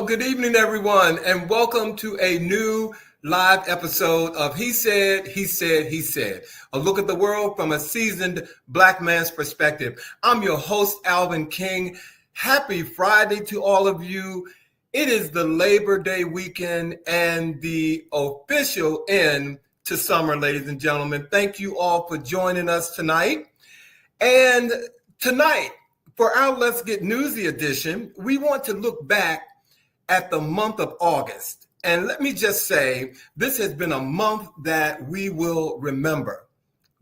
good evening, everyone, and welcome to a new live episode of He Said, He Said, He Said, a look at the world from a seasoned Black man's perspective. I'm your host, Alvin King. Happy Friday to all of you. It is the Labor Day weekend and the official end to summer, ladies and gentlemen. Thank you all for joining us tonight. And tonight, for our Let's Get Newsy edition, we want to look back at the month of August. And let me just say, this has been a month that we will remember.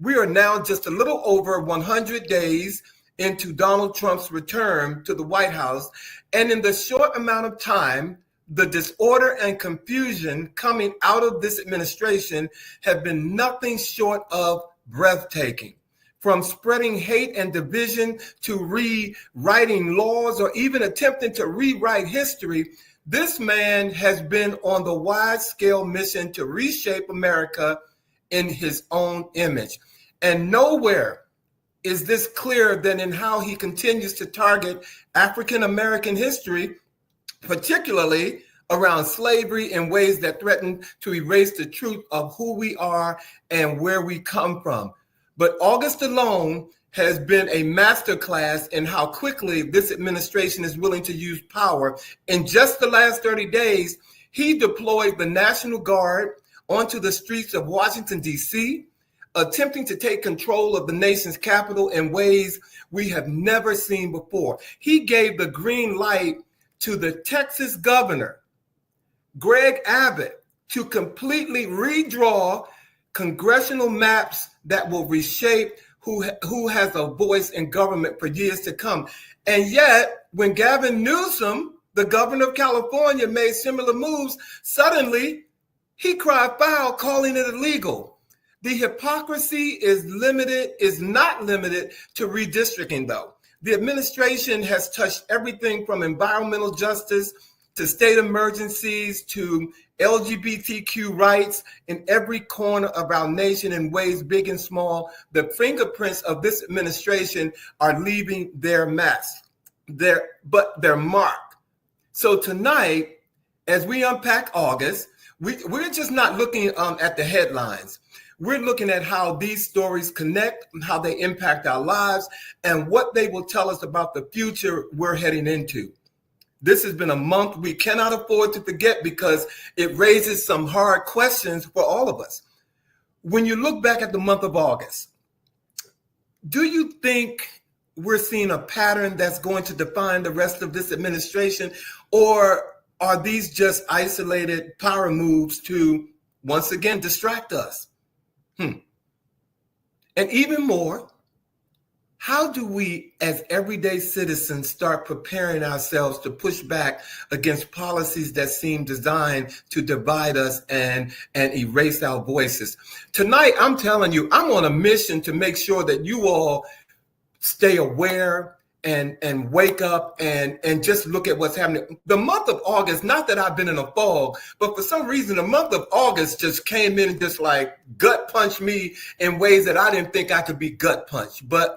We are now just a little over 100 days into Donald Trump's return to the White House. And in the short amount of time, the disorder and confusion coming out of this administration have been nothing short of breathtaking. From spreading hate and division to rewriting laws or even attempting to rewrite history, this man has been on the wide-scale mission to reshape America in his own image. And nowhere is this clearer than in how he continues to target African-American history, particularly around slavery, in ways that threaten to erase the truth of who we are and where we come from. But August alone has been a masterclass in how quickly this administration is willing to use power. In just the last 30 days, he deployed the National Guard onto the streets of Washington, D.C., attempting to take control of the nation's capital in ways we have never seen before. He gave the green light to the Texas governor, Greg Abbott, to completely redraw congressional maps that will reshape who has a voice in government for years to come. And yet, when Gavin Newsom, the governor of California, made similar moves, suddenly he cried foul, calling it illegal. The hypocrisy is not limited to redistricting, though. The administration has touched everything from environmental justice to state emergencies to LGBTQ rights in every corner of our nation in ways big and small. The fingerprints of this administration are leaving their mark. So tonight, as we unpack August, we're just not looking at the headlines. We're looking at how these stories connect, how they impact our lives, and what they will tell us about the future we're heading into. This has been a month we cannot afford to forget because it raises some hard questions for all of us. When you look back at the month of August, do you think we're seeing a pattern that's going to define the rest of this administration, or are these just isolated power moves to, once again, distract us? And even more, how do we, as everyday citizens, start preparing ourselves to push back against policies that seem designed to divide us and erase our voices? Tonight, I'm telling you, I'm on a mission to make sure that you all stay aware and wake up and just look at what's happening. The month of August, not that I've been in a fog, but for some reason, the month of August just came in and just like gut punched me in ways that I didn't think I could be gut punched. But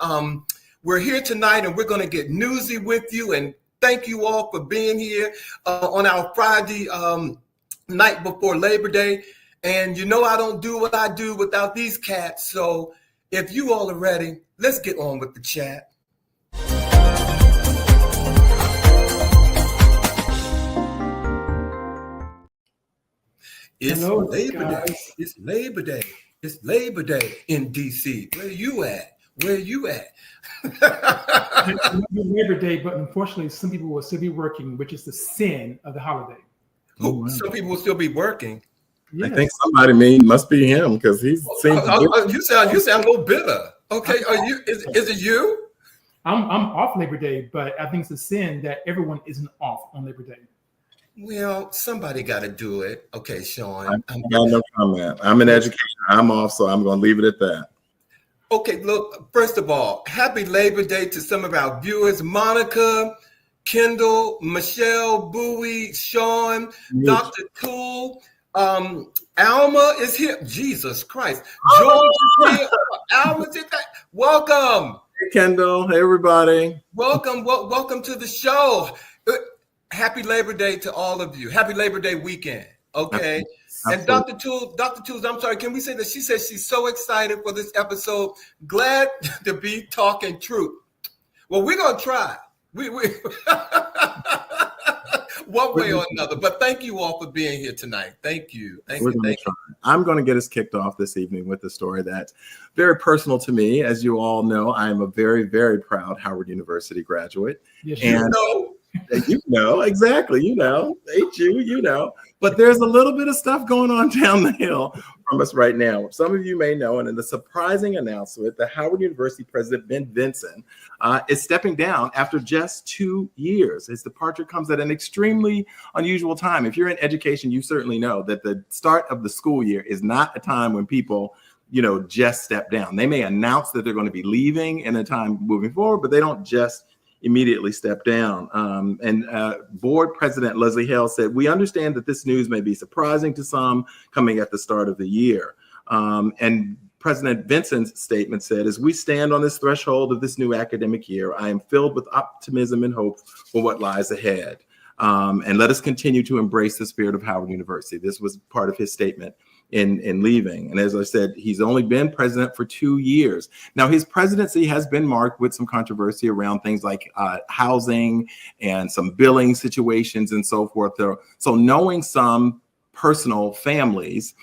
we're here tonight and we're going to get newsy with you. And thank you all for being here on our Friday night before Labor Day. And you know I don't do what I do without these cats. So if you all are ready, let's get on with the chat. It's Labor Day. It's Labor Day. It's Labor Day in D.C. Where you at? Where you at? Labor Day, but unfortunately, some people will still be working, which is the sin of the holiday. Oh, some people will still be working. Yes. I think somebody must be him because he seems. You sound a little bitter. Okay, are you? Is it you? I'm off Labor Day, but I think it's a sin that everyone isn't off on Labor Day. Well, somebody got to do it. Okay, Sean. I got no comment. I'm in education. I'm off, so I'm going to leave it at that. Okay, look, first of all, happy Labor Day to some of our viewers. Monica, Kendall, Michelle, Bowie, Sean, yes. Dr. Tool, Alma is here. Jesus Christ. George is here. Alma's here. Welcome. Hey, Kendall. Hey, everybody. Welcome to the show. Happy Labor Day to all of you. Happy Labor Day weekend. Okay. And Dr. Tools, I'm sorry, can we say that she says she's so excited for this episode, glad to be talking truth. Well, we're gonna try. We one way or another. But thank you all for being here tonight. Thank you. Thank you. I'm going to get us kicked off this evening with a story that's very personal to me. As you all know, I am a very, very proud Howard University graduate. Yes, and you know, exactly. You know, ain't you know. But there's a little bit of stuff going on down the hill from us right now. Some of you may know, and in the surprising announcement, the Howard University president, Ben Vinson, is stepping down after just 2 years. His departure comes at an extremely unusual time. If you're in education, you certainly know that the start of the school year is not a time when people, you know, just step down. They may announce that they're going to be leaving in a time moving forward, but they don't just immediately step down. Board President Leslie Hale said, "We understand that this news may be surprising to some coming at the start of the year." And President Vinson's statement said, "As we stand on this threshold of this new academic year, I am filled with optimism and hope for what lies ahead. And let us continue to embrace the spirit of Howard University." This was part of his statement in leaving. And as I said, he's only been president for 2 years. Now, his presidency has been marked with some controversy around things like housing and some billing situations and so forth. So knowing some families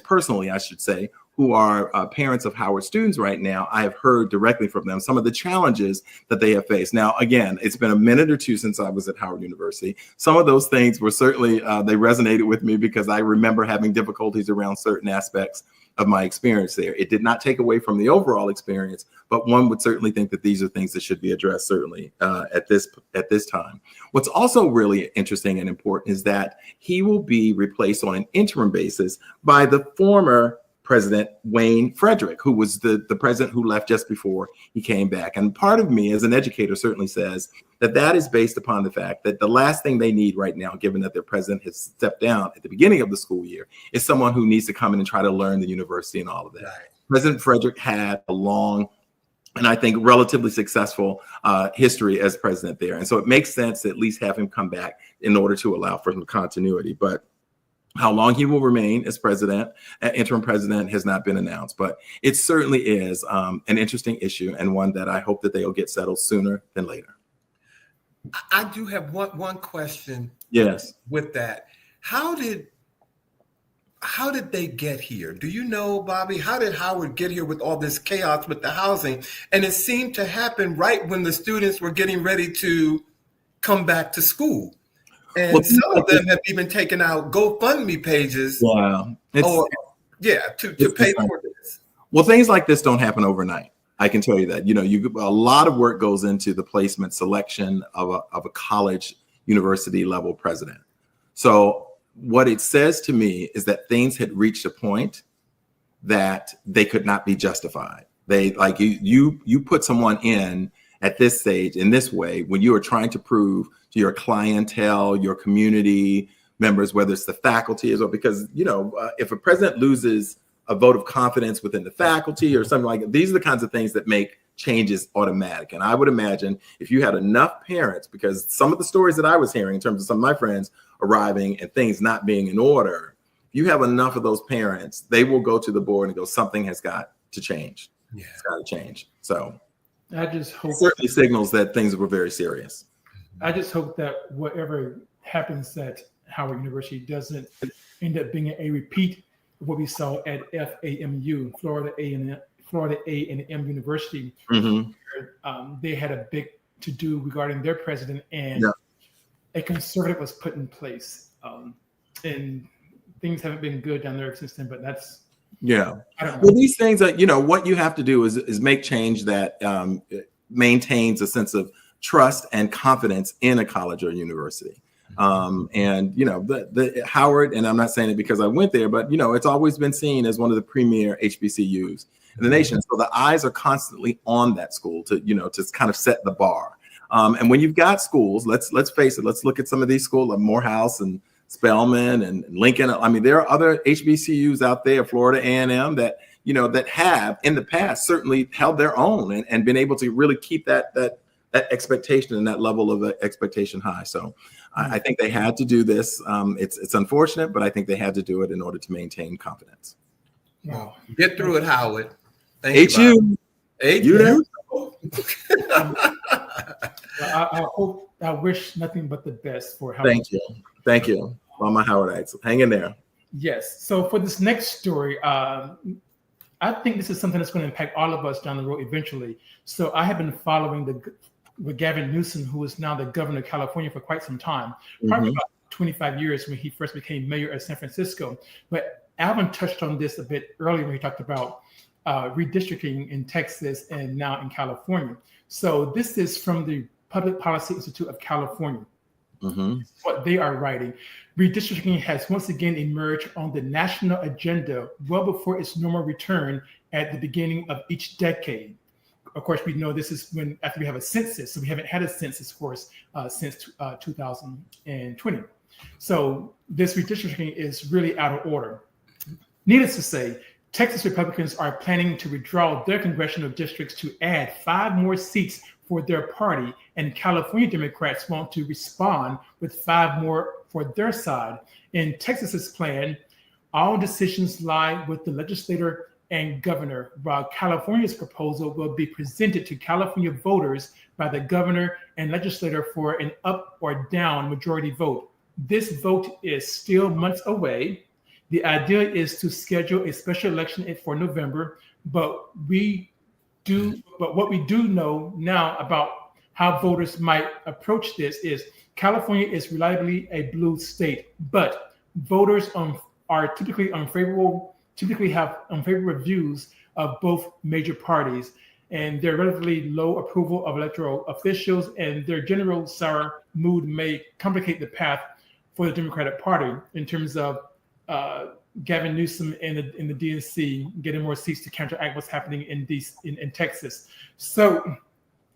personally, I should say, who are parents of Howard students right now, I have heard directly from them some of the challenges that they have faced. Now, again, it's been a minute or two since I was at Howard University. Some of those things were certainly, they resonated with me because I remember having difficulties around certain aspects of my experience there. It did not take away from the overall experience, but one would certainly think that these are things that should be addressed certainly at this time. What's also really interesting and important is that he will be replaced on an interim basis by the former President Wayne Frederick, who was the president who left just before he came back. And part of me as an educator certainly says that is based upon the fact that the last thing they need right now, given that their president has stepped down at the beginning of the school year, is someone who needs to come in and try to learn the university and all of that. Right. President Frederick had a long and I think relatively successful history as president there. And so it makes sense to at least have him come back in order to allow for some continuity. But how long he will remain as interim president has not been announced, but it certainly is an interesting issue and one that I hope that they'll get settled sooner than later. I do have one question. Yes. With that, how did they get here? Do you know, Bobby? How did Howard get here with all this chaos with the housing? And it seemed to happen right when the students were getting ready to come back to school. And some of them have even taken out GoFundMe pages. Wow. To pay for this. Well, things like this don't happen overnight. I can tell you that. You know, a lot of work goes into the placement selection of a college university level president. So what it says to me is that things had reached a point that they could not be justified. They like you put someone in at this stage in this way when you are trying to prove to your clientele, your community members, whether it's the faculty as well, because, you know, if a president loses a vote of confidence within the faculty or something like that, these are the kinds of things that make changes automatic. And I would imagine if you had enough parents, because some of the stories that I was hearing in terms of some of my friends arriving and things not being in order, if you have enough of those parents, they will go to the board and go, something has got to change. Yeah. It's got to change. So I just hope certainly signals that things were very serious. I just hope that whatever happens at Howard University doesn't end up being a repeat of what we saw at FAMU, Florida A&M University. Mm-hmm. Where, they had a big to-do regarding their president, and a conservative was put in place. And things haven't been good down there since then, but that's well, these things are, you know, what you have to do is make change that maintains a sense of trust and confidence in a college or university. And, you know, the Howard, and I'm not saying it because I went there, but, you know, it's always been seen as one of the premier HBCUs in the nation. So the eyes are constantly on that school to, you know, to kind of set the bar. And when you've got schools, let's face it, let's look at some of these schools like Morehouse and Spelman and Lincoln. I mean, there are other HBCUs out there, Florida A&M, that, you know, that have in the past certainly held their own and been able to really keep that expectation and that level of expectation high. So I think they had to do this. It's unfortunate, but I think they had to do it in order to maintain confidence. Wow. Get through it, Howard. Thank you. I wish nothing but the best for Howard. Thank you. All my Howardites. Hang in there. Yes. So for this next story, I think this is something that's going to impact all of us down the road eventually. So I have been following with Gavin Newsom, who is now the governor of California for quite some time, probably about 25 years when he first became mayor of San Francisco. But Alvin touched on this a bit earlier when he talked about redistricting in Texas and now in California. So this is from the Public Policy Institute of California. This is what they are writing. Redistricting has once again emerged on the national agenda well before its normal return at the beginning of each decade. Of course, we know this is after we have a census. So we haven't had a census, of course, since 2020. So this redistricting is really out of order. Needless to say, Texas Republicans are planning to withdraw their congressional districts to add 5 more seats for their party, and California Democrats want to respond with 5 more for their side. In Texas's plan, all decisions lie with the legislator and governor, while California's proposal will be presented to California voters by the governor and legislator for an up or down majority vote. This vote is still months away. The idea is to schedule a special election for November, but what we do know now about how voters might approach this is California is reliably a blue state, but voters typically have unfavorable views of both major parties, and their relatively low approval of electoral officials and their general sour mood may complicate the path for the Democratic Party in terms of Gavin Newsom in the DNC getting more seats to counteract what's happening in Texas. So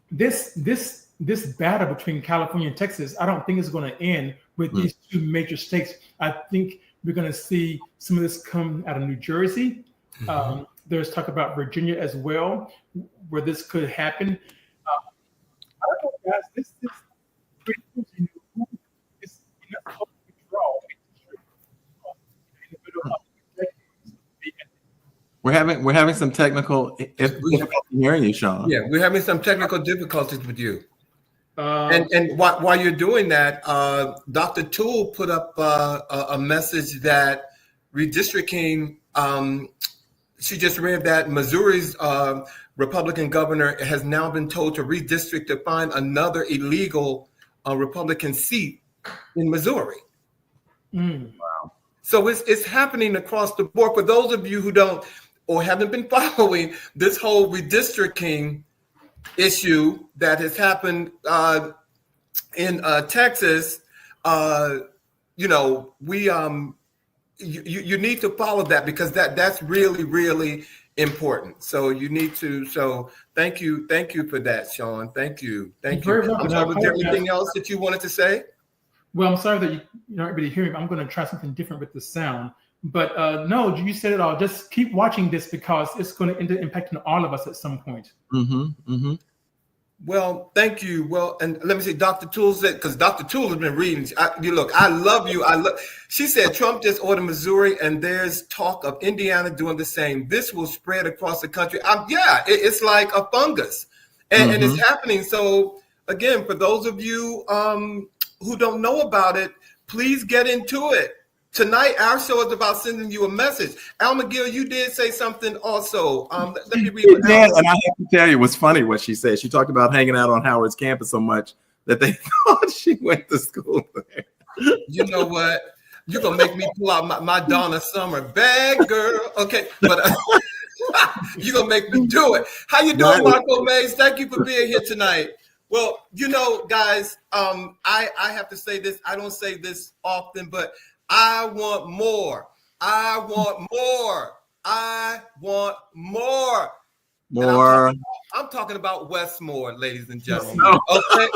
this battle between California and Texas, I don't think is going to end with these 2 major states. I think we're going to see some of this come out of New Jersey. There's talk about Virginia as well, where this could happen. I don't know, guys. This is pretty interesting. It's a withdrawal. We're having some technical difficulty hearing you, Sean. Yeah, we're having some technical difficulties with you. And while you're doing that, Dr. Toole put up a message that redistricting. She just read that Missouri's Republican governor has now been told to redistrict to find another illegal Republican seat in Missouri. Wow! So it's happening across the board. For those of you who don't or haven't been following this whole redistricting issue that has happened in Texas, you need to follow that because that's really, really important. So you need to. So thank you for that, Sean. Thank you. Was there anything else that you wanted to say? Well, I'm sorry that you're not able to hear me. But I'm going to try something different with the sound. But no, you said it all. Just keep watching this because it's going to end up impacting all of us at some point. Well, thank you. Well, and let me say, Dr. Toole said, because Dr. Toole has been reading. I love you. She said Trump just ordered Missouri, and there's talk of Indiana doing the same. This will spread across the country. It's like a fungus, and it's happening. So again, for those of you who don't know about it, please get into it. Tonight, our show is about sending you a message. Al McGill, you did say something also. Let me read what Al and I have to tell you, it was funny what she said. She talked about hanging out on Howard's campus so much that they thought she went to school there. You know what? You're going to make me pull out my Donna Summer bag, girl. Okay, but you're going to make me do it. How you doing, Marco Mays? Thank you for being here tonight. Well, guys, I have to say this. I don't say this often, but I want more. I want more. I want more. More. I'm talking about Wes Moore, ladies and gentlemen. Okay,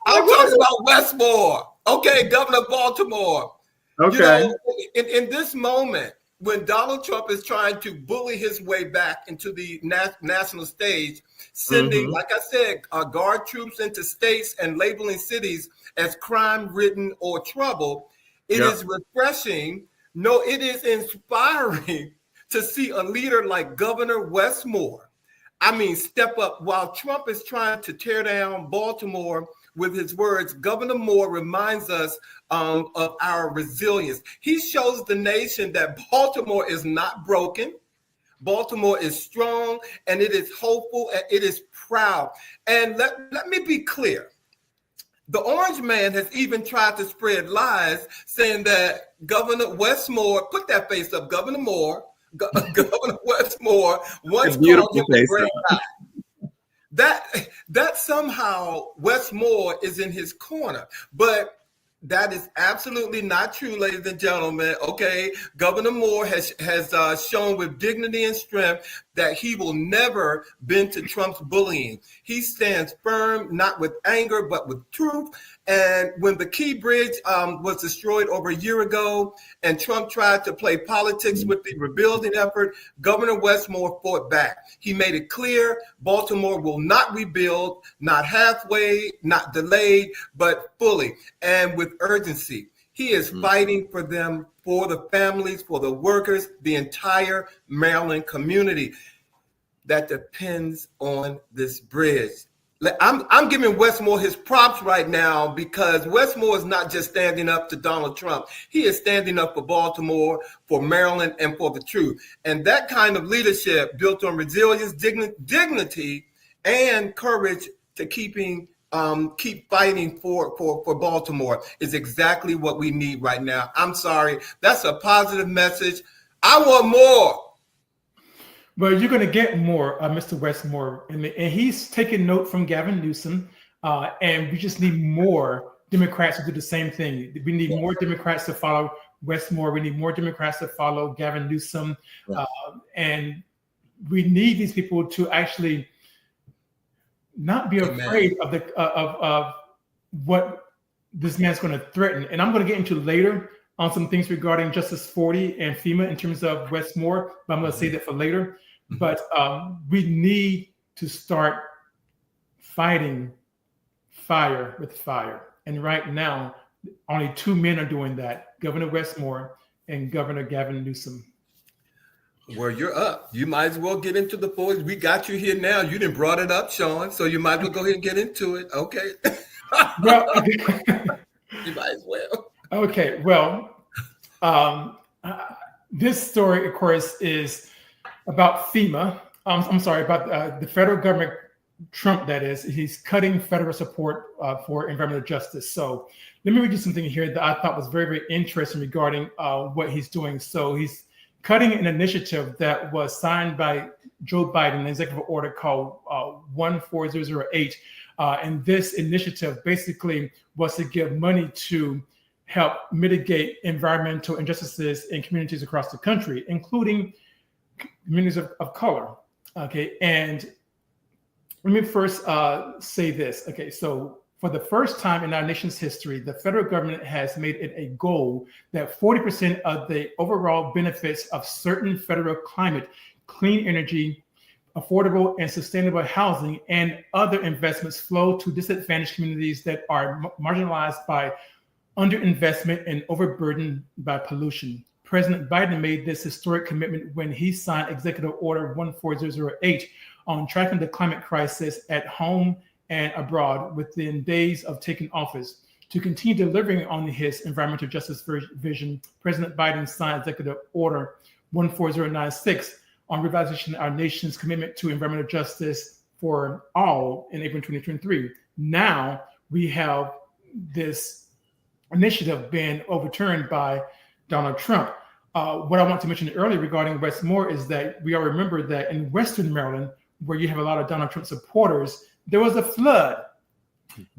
I'm talking about Wes Moore. Okay, Governor of Baltimore. Okay. In this moment, when Donald Trump is trying to bully his way back into the national stage, sending, like I said, guard troops into states and labeling cities as crime-ridden or trouble, it is refreshing. No, it is inspiring to see a leader like Governor Wes Moore, step up while Trump is trying to tear down Baltimore with his words. Governor Moore reminds us of our resilience. He shows the nation that Baltimore is not broken. Baltimore is strong, and it is hopeful, and it is proud. And let me be clear. The Orange Man has even tried to spread lies saying that Governor Wes Moore, put that face up, Governor Moore, Governor Wes Moore once called him a great guy. That somehow Wes Moore is in his corner, but that is absolutely not true, ladies and gentlemen. Okay, Governor Moore has shown with dignity and strength that he will never bend to Trump's bullying. He stands firm, not with anger, but with truth. And when the Key Bridge was destroyed over a year ago, and Trump tried to play politics with the rebuilding effort, Governor Wes Moore fought back. He made it clear Baltimore will not rebuild, not halfway, not delayed, but fully and with urgency. He is fighting for them, for the families, for the workers, the entire Maryland community that depends on this bridge. I'm giving Wes Moore his props right now, because Wes Moore is not just standing up to Donald Trump. He is standing up for Baltimore, for Maryland, and for the truth. And that kind of leadership built on resilience, dignity, and courage to keep fighting for Baltimore is exactly what we need right now. I'm sorry. That's a positive message. I want more. Well, you're going to get more, Mr. Wes Moore, and he's taking note from Gavin Newsom, and we just need more Democrats to do the same thing. We need more Democrats to follow Wes Moore. We need more Democrats to follow Gavin Newsom, and we need these people to actually not be afraid of what this man's going to threaten. And I'm going to get into later on some things regarding Justice 40 and FEMA in terms of Wes Moore, but I'm going to say that for later. But we need to start fighting fire with fire. And right now, only two men are doing that, Governor Wes Moore and Governor Gavin Newsom. Well, you're up. You might as well get into the boys. We got you here now. You didn't brought it up, Sean, so you might as well go ahead and get into it. Okay. Well, you might as well. Okay. Well, this story, of course, is about FEMA. I'm sorry, about the federal government, Trump, that is. He's cutting federal support for environmental justice. So let me read you something here that I thought was very, very interesting regarding what he's doing. So he's cutting an initiative that was signed by Joe Biden, an executive order called 14008. And this initiative basically was to give money to help mitigate environmental injustices in communities across the country, including communities of color. Okay, and let me first say this. Okay, so for the first time in our nation's history, the federal government has made it a goal that 40% of the overall benefits of certain federal climate, clean energy, affordable and sustainable housing, and other investments flow to disadvantaged communities that are marginalized by underinvestment and overburdened by pollution. President Biden made this historic commitment when he signed Executive Order 14008 on tracking the climate crisis at home and abroad within days of taking office. To continue delivering on his environmental justice vision, President Biden signed Executive Order 14096 on revising our nation's commitment to environmental justice for all in April 2023. Now we have this initiative being overturned by Donald Trump. What I want to mention earlier regarding Wes Moore is that we all remember that in Western Maryland, where you have a lot of Donald Trump supporters, there was a flood,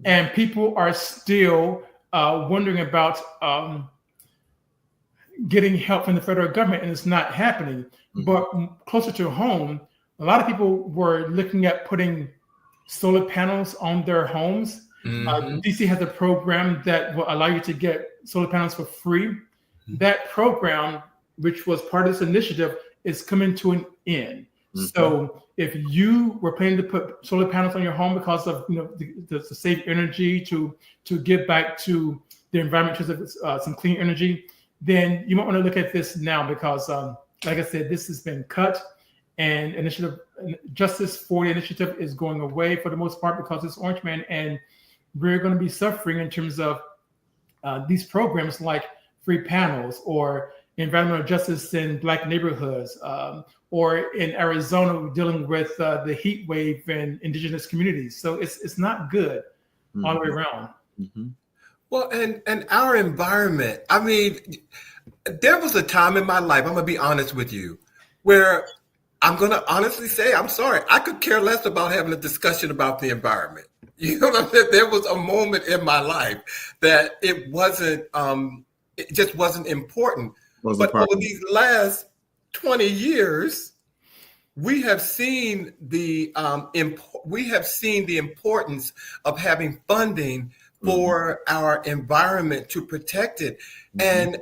and people are still wondering about getting help from the federal government, and it's not happening. But closer to home, a lot of people were looking at putting solar panels on their homes. DC has a program that will allow you to get solar panels for free. That program which was part of this initiative, is coming to an end. Mm-hmm. So if you were planning to put solar panels on your home because of to save energy, to give back to the environment in terms of some clean energy, then you might want to look at this now because, like I said, this has been cut, and Justice for the initiative is going away for the most part because it's Orange Man, and we're going to be suffering in terms of these programs like free panels or environmental justice in Black neighborhoods, or in Arizona dealing with the heat wave in indigenous communities. So it's not good all the way around. Mm-hmm. Well, and our environment, I mean, there was a time in my life, I'm going to be honest with you, where I'm going to honestly say, I'm sorry, I could care less about having a discussion about the environment. You know what I'm saying? There was a moment in my life that it just wasn't important. But over these last 20 years, we have seen the importance of having funding for our environment to protect it. And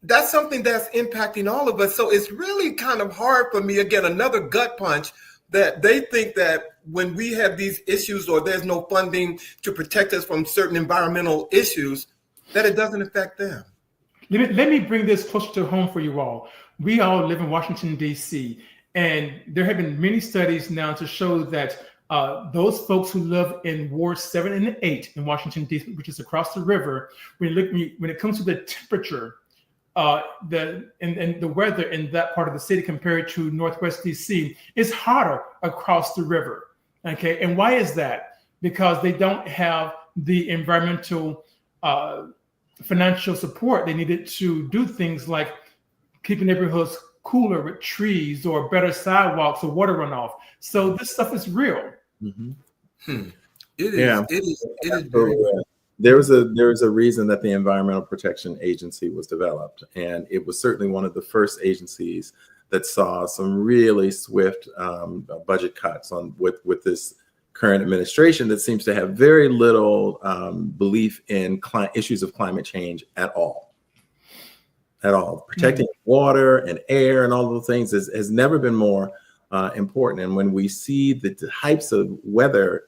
that's something that's impacting all of us. So it's really kind of hard for me, again, another gut punch, that they think that when we have these issues or there's no funding to protect us from certain environmental issues, that it doesn't affect them. Let me bring this closer to home for you all. We all live in Washington, D.C., and there have been many studies now to show that those folks who live in Wards 7 and 8 in Washington, D.C., which is across the river, when it comes to the temperature, the weather in that part of the city compared to Northwest DC, it's hotter across the river. Okay, and why is that? Because they don't have the environmental financial support they needed to do things like keeping neighborhoods cooler with trees or better sidewalks or water runoff. So this stuff is real. It is very real. There was a reason that the Environmental Protection Agency was developed, and it was certainly one of the first agencies that saw some really swift budget cuts with this current administration that seems to have very little belief in issues of climate change at all. Protecting water and air and all those things has never been more important. And when we see the types of weather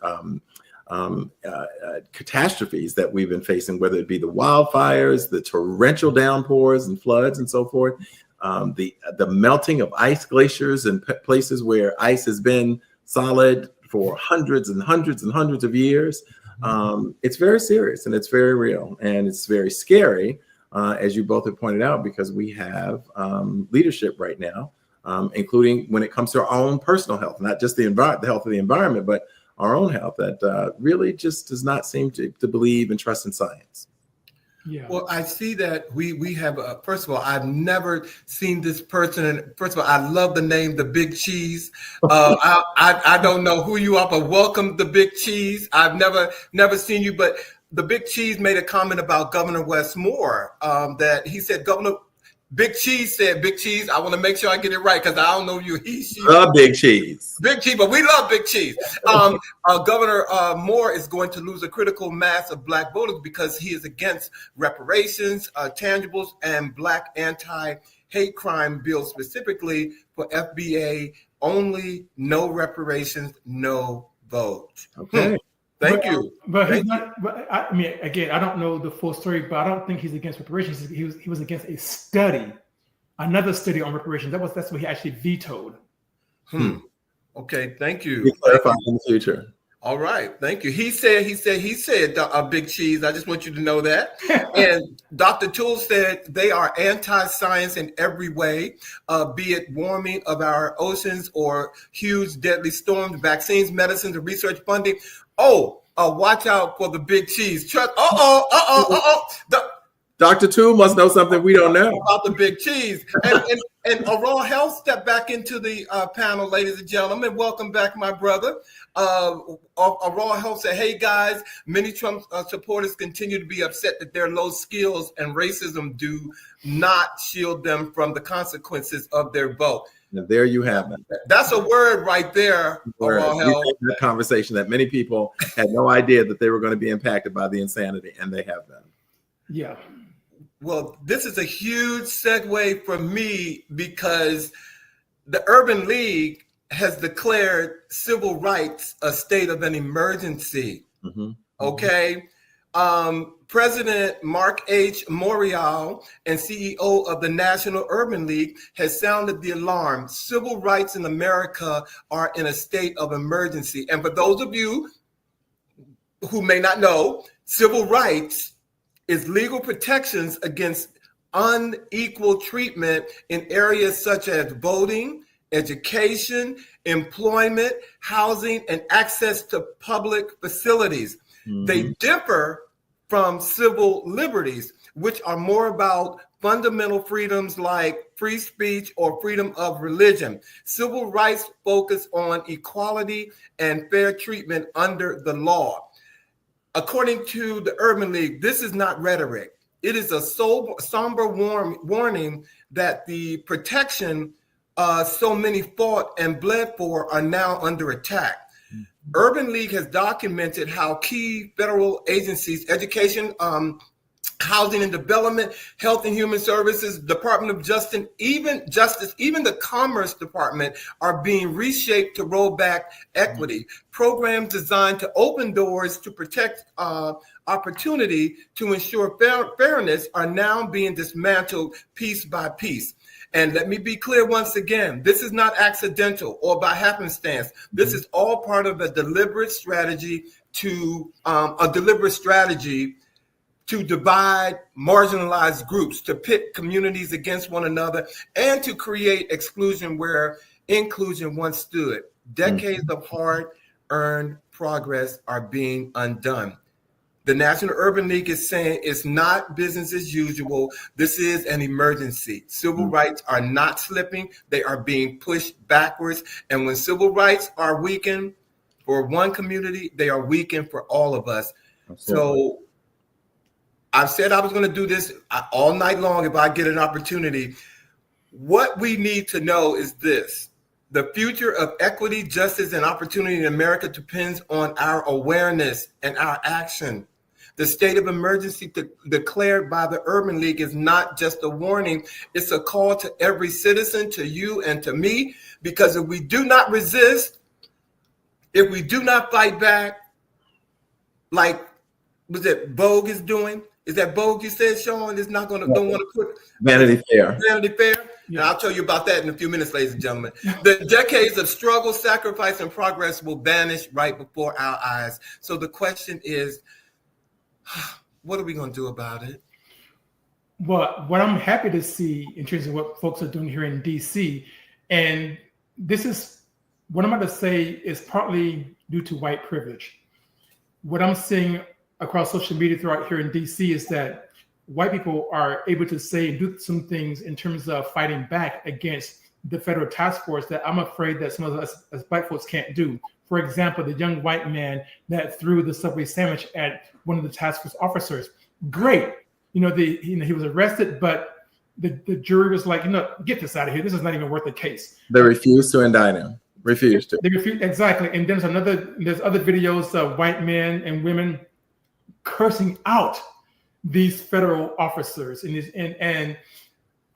catastrophes that we've been facing, whether it be the wildfires, the torrential downpours and floods and so forth, the melting of ice glaciers in places where ice has been solid for hundreds and hundreds and hundreds of years, it's very serious and it's very real and it's very scary, as you both have pointed out, because we have leadership right now, including when it comes to our own personal health, not just the health of the environment, but our own health, that really just does not seem to believe and trust in science. Yeah. Well, I see that we have, first of all, I've never seen this person. And first of all, I love the name, the Big Cheese. I don't know who you are, but welcome, the Big Cheese. I've never seen you, but the Big Cheese made a comment about Governor Wes Moore, that he said, Big Cheese said, Big Cheese, I want to make sure I get it right because I don't know you. She. Big Cheese. Big Cheese, but we love Big Cheese. Governor Moore is going to lose a critical mass of Black voters because he is against reparations, tangibles, and Black anti-hate crime bills, specifically for FBA only, no reparations, no vote. Okay. Thank you. But he's not. But I mean, again, I don't know the full story, but I don't think he's against reparations. He was against a study, another study on reparations. That's what he actually vetoed. Okay, thank you. We'll clarify in the future. All right, thank you. He said, Big Cheese. I just want you to know that. And Dr. Toole said they are anti-science in every way, be it warming of our oceans or huge deadly storms, vaccines, medicines, and research funding. Watch out for the Big Cheese. Trust. Dr. Toole must know something we don't know about the Big Cheese. And Raw Health stepped back into the panel, ladies and gentlemen. Welcome back, my brother. Raw Health said, hey, guys, many Trump supporters continue to be upset that their low skills and racism do not shield them from the consequences of their vote. Now, there you have it. That's a word right there. Raw Health. That conversation that many people had no idea that they were going to be impacted by the insanity, and they have been. Yeah. Well, this is a huge segue for me because the Urban League has declared civil rights a state of an emergency. Mm-hmm. Okay. President Mark H. Morial and CEO of the National Urban League has sounded the alarm. Civil rights in America are in a state of emergency. And for those of you who may not know, civil rights is legal protections against unequal treatment in areas such as voting, education, employment, housing, and access to public facilities. Mm-hmm. They differ from civil liberties, which are more about fundamental freedoms like free speech or freedom of religion. Civil rights focus on equality and fair treatment under the law. According to the Urban League, this is not rhetoric. It is a somber warning that the protection so many fought and bled for are now under attack. Mm-hmm. Urban League has documented how key federal agencies, education, housing and development, health and human services, Department of Justice, even the Commerce Department are being reshaped to roll back equity. Programs designed to open doors to protect opportunity to ensure fairness are now being dismantled piece by piece. And let me be clear once again, this is not accidental or by happenstance. This is all part of a deliberate strategy to divide marginalized groups, to pit communities against one another, and to create exclusion where inclusion once stood. Decades of hard-earned progress are being undone. The National Urban League is saying it's not business as usual. This is an emergency. Civil rights are not slipping. They are being pushed backwards. And when civil rights are weakened for one community, they are weakened for all of us. So I've said I was going to do this all night long if I get an opportunity. What we need to know is this. The future of equity, justice, and opportunity in America depends on our awareness and our action. The state of emergency declared by the Urban League is not just a warning. It's a call to every citizen, to you and to me, because if we do not resist, if we do not fight back, like was it Vogue is doing? Is that Vogue you said, Sean? Is not going to don't want to put Vanity Fair. Vanity Fair. Yeah. And I'll tell you about that in a few minutes, ladies and gentlemen. The decades of struggle, sacrifice, and progress will vanish right before our eyes. So the question is, what are we going to do about it? Well, what I'm happy to see in terms of what folks are doing here in DC, and this is what I'm about to say is partly due to white privilege. What I'm seeing across social media throughout here in DC is that white people are able to say and do some things in terms of fighting back against the federal task force that I'm afraid that some of us as black folks can't do. For example, the young white man that threw the Subway sandwich at one of the task force officers. Great. He was arrested, but the jury was like, get this out of here. This is not even worth the case. They refused to indict him. Refused to. They refused, exactly. And there's other videos of white men and women cursing out these federal officers, and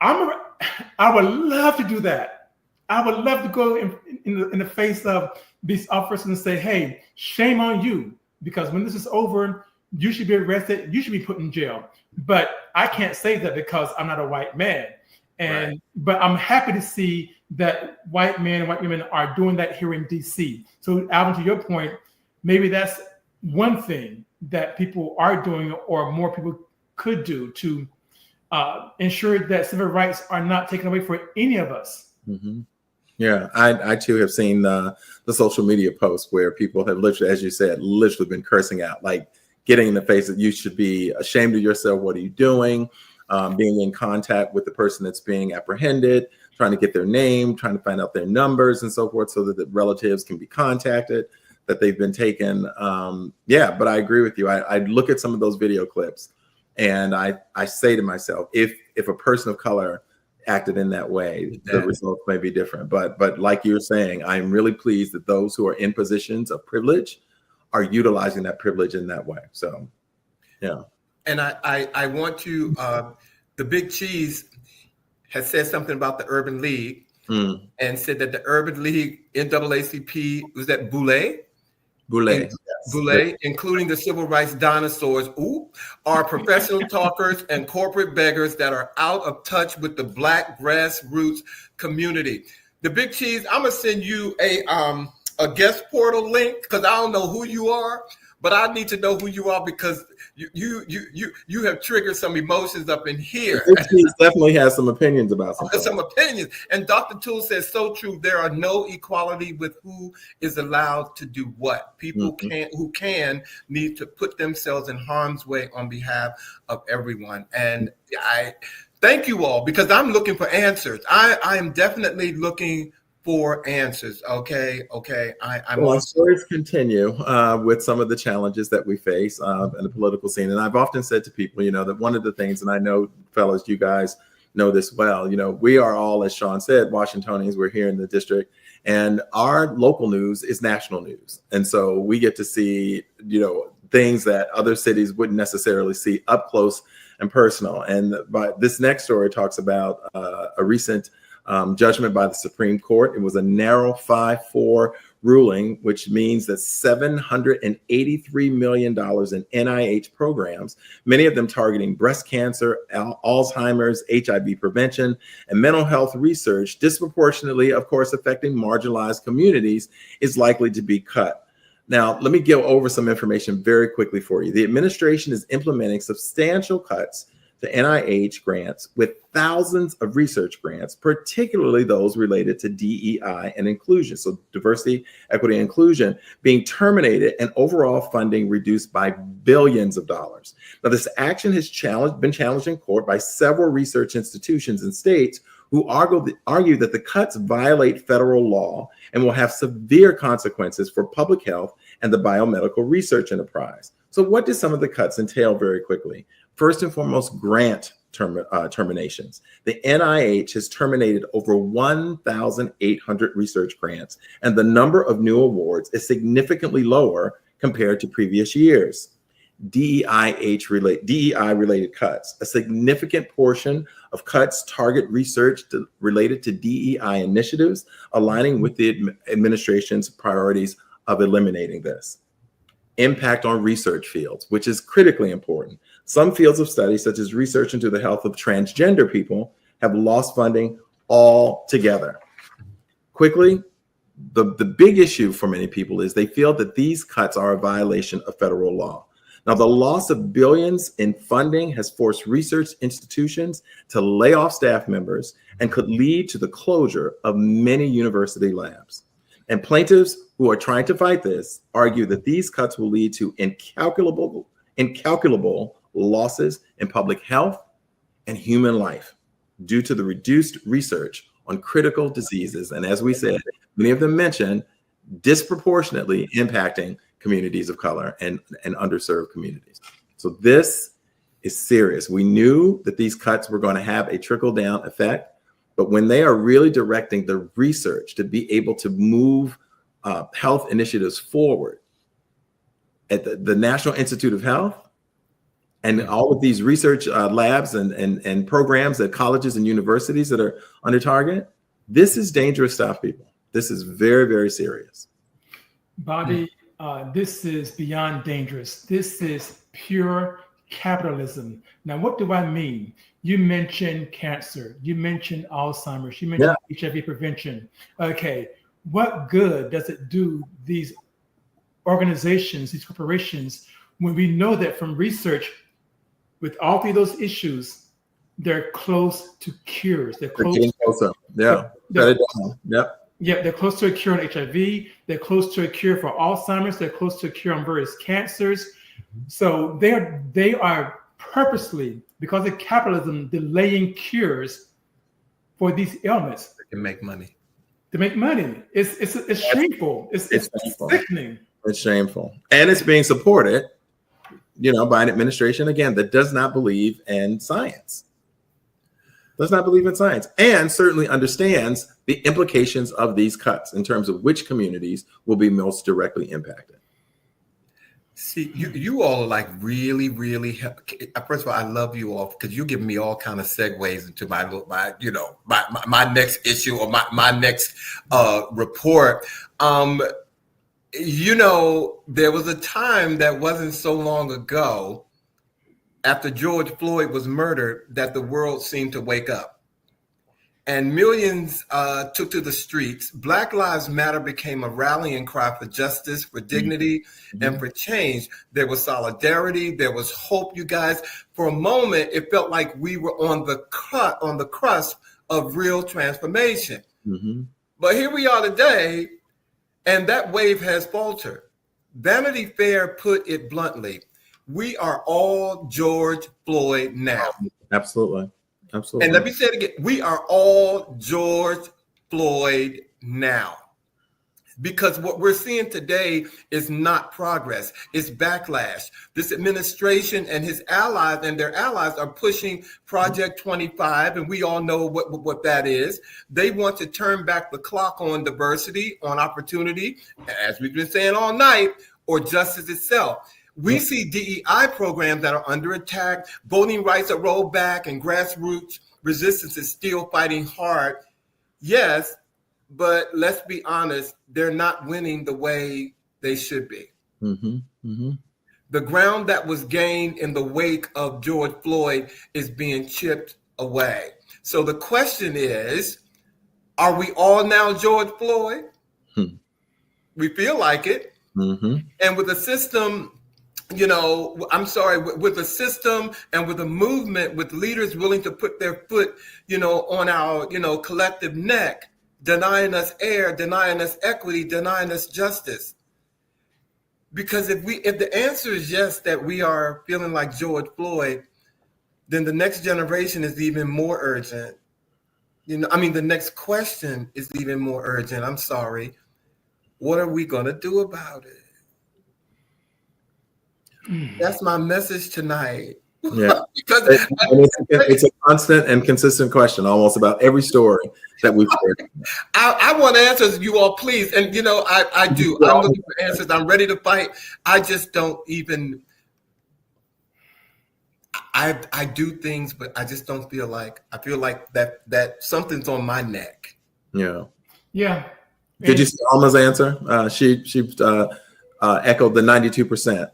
I would love to do that. I would love to go in the face of these officers and say, "Hey, shame on you! Because when this is over, you should be arrested. You should be put in jail." But I can't say that because I'm not a white man, but I'm happy to see that white men and white women are doing that here in DC. So, Alvin, to your point, maybe that's one thing that people are doing, or more people could do to ensure that civil rights are not taken away for any of us. Mm-hmm. Yeah, I too have seen the social media posts where people have literally, as you said, literally been cursing out, like getting in the face that you should be ashamed of yourself. What are you doing? Being in contact with the person that's being apprehended, trying to get their name, trying to find out their numbers and so forth so that the relatives can be contacted, that they've been taken. But I agree with you. I look at some of those video clips and I say to myself, if a person of color acted in that way, the results may be different. But like you're saying, I'm really pleased that those who are in positions of privilege are utilizing that privilege in that way. So, yeah. And I want to the Big Cheese has said something about the Urban League and said that the Urban League NAACP, was that Boulay? Boulay. Boulay, including the civil rights dinosaurs, are professional talkers and corporate beggars that are out of touch with the Black grassroots community. The Big Cheese, I'm gonna send you a guest portal link because I don't know who you are, but I need to know who you are because you have triggered some emotions up in here. He definitely has some opinions about something. Some opinions. And Dr. Toole says so true. There are no equality with who is allowed to do what. People who need to put themselves in harm's way on behalf of everyone. And I thank you all because I'm looking for answers. I am definitely looking for answers. Okay. Well, stories continue with some of the challenges that we face in the political scene. And I've often said to people, that one of the things, and I know, fellas, you guys know this well, we are all, as Sean said, Washingtonians. We're here in the district, and our local news is national news. And so we get to see, things that other cities wouldn't necessarily see up close and personal. And this next story talks about a recent judgment by the Supreme Court. It was a narrow 5-4 ruling, which means that $783 million in NIH programs, many of them targeting breast cancer, Alzheimer's, HIV prevention, and mental health research, disproportionately, of course, affecting marginalized communities, is likely to be cut. Now, let me go over some information very quickly for you. The administration is implementing substantial cuts to NIH grants, with thousands of research grants, particularly those related to DEI and inclusion. So diversity, equity, and inclusion being terminated, and overall funding reduced by billions of dollars. Now, this action has been challenged in court by several research institutions and states who argue that the cuts violate federal law and will have severe consequences for public health and the biomedical research enterprise. So what do some of the cuts entail very quickly? First and foremost, grant terminations. The NIH has terminated over 1,800 research grants, and the number of new awards is significantly lower compared to previous years. DEI-related cuts. A significant portion of cuts target research related to DEI initiatives, aligning with the administration's priorities of eliminating this. Impact on research fields, which is critically important. Some fields of study, such as research into the health of transgender people, have lost funding altogether. Quickly, the big issue for many people is they feel that these cuts are a violation of federal law. Now, the loss of billions in funding has forced research institutions to lay off staff members and could lead to the closure of many university labs. And plaintiffs who are trying to fight this argue that these cuts will lead to incalculable losses in public health and human life due to the reduced research on critical diseases. And as we said, many of them mentioned disproportionately impacting communities of color and underserved communities. So this is serious. We knew that these cuts were going to have a trickle-down effect, but when they are really directing the research to be able to move health initiatives forward at the National Institute of Health and all of these research labs and programs at colleges and universities that are under target, this is dangerous stuff, people. This is very, very serious. Bobby, this is beyond dangerous. This is pure capitalism. Now, what do I mean? You mentioned cancer. You mentioned Alzheimer's. You mentioned HIV prevention. Okay, what good does it do these organizations, these corporations, when we know that from research with all three of those issues, they're close to cures. They're getting closer. They're close to a cure on HIV. They're close to a cure for Alzheimer's. They're close to a cure on various cancers. So they are purposely, because of capitalism, delaying cures for these ailments. They can make money. To make money. It's shameful. It's sickening. It's shameful. And it's being supported, by an administration, again, that does not believe in science. And certainly understands the implications of these cuts in terms of which communities will be most directly impacted. See, you all are like really, really. First of all, I love you all because you're giving me all kind of segues into my next issue or my next report. There was a time that wasn't so long ago, after George Floyd was murdered, that the world seemed to wake up. And millions took to the streets. Black Lives Matter became a rallying cry for justice, for dignity, and for change. There was solidarity. There was hope, you guys. For a moment, it felt like we were on the cusp of real transformation. But here we are today, and that wave has faltered. Vanity Fair put it bluntly. We are all George Floyd now. Absolutely. Absolutely. And let me say it again. We are all George Floyd now. Because what we're seeing today is not progress. It's backlash. This administration and his allies and their allies are pushing Project 25, and we all know what that is. They want to turn back the clock on diversity, on opportunity, as we've been saying all night, or justice itself. We see DEI programs that are under attack, voting rights are rolled back, and grassroots resistance is still fighting hard. Yes, but let's be honest, they're not winning the way they should be. The ground that was gained in the wake of George Floyd is being chipped away. So the question is, are we all now George Floyd? We feel like it. And with the system, with a system and with a movement, with leaders willing to put their foot, on our, collective neck, denying us air, denying us equity, denying us justice. Because if the answer is yes, that we are feeling like George Floyd, then the next generation is even more urgent. The next question is even more urgent. I'm sorry. What are we going to do about it? That's my message tonight. Yeah, because it's a constant and consistent question almost about every story that we've heard. I want answers, you all, please. And I do. I'm looking for answers. I'm ready to fight. I just don't even. I do things, but I just don't feel like. I feel like that something's on my neck. Yeah. Yeah. Did you see Alma's answer? She echoed the 92%.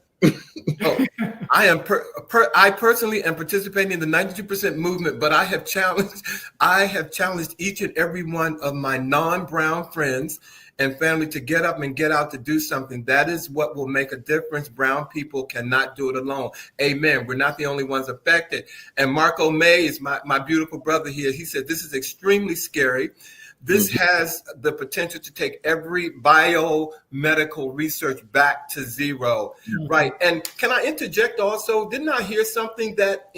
I personally am participating in the 92% movement, but I have challenged each and every one of my non-brown friends and family to get up and get out to do something. That is what will make a difference. Brown people cannot do it alone. Amen. We're not the only ones affected. And Marco May is my beautiful brother here. He said, this is extremely scary. This has the potential to take every biomedical research back to zero. Right. And can I interject also? Didn't I hear something that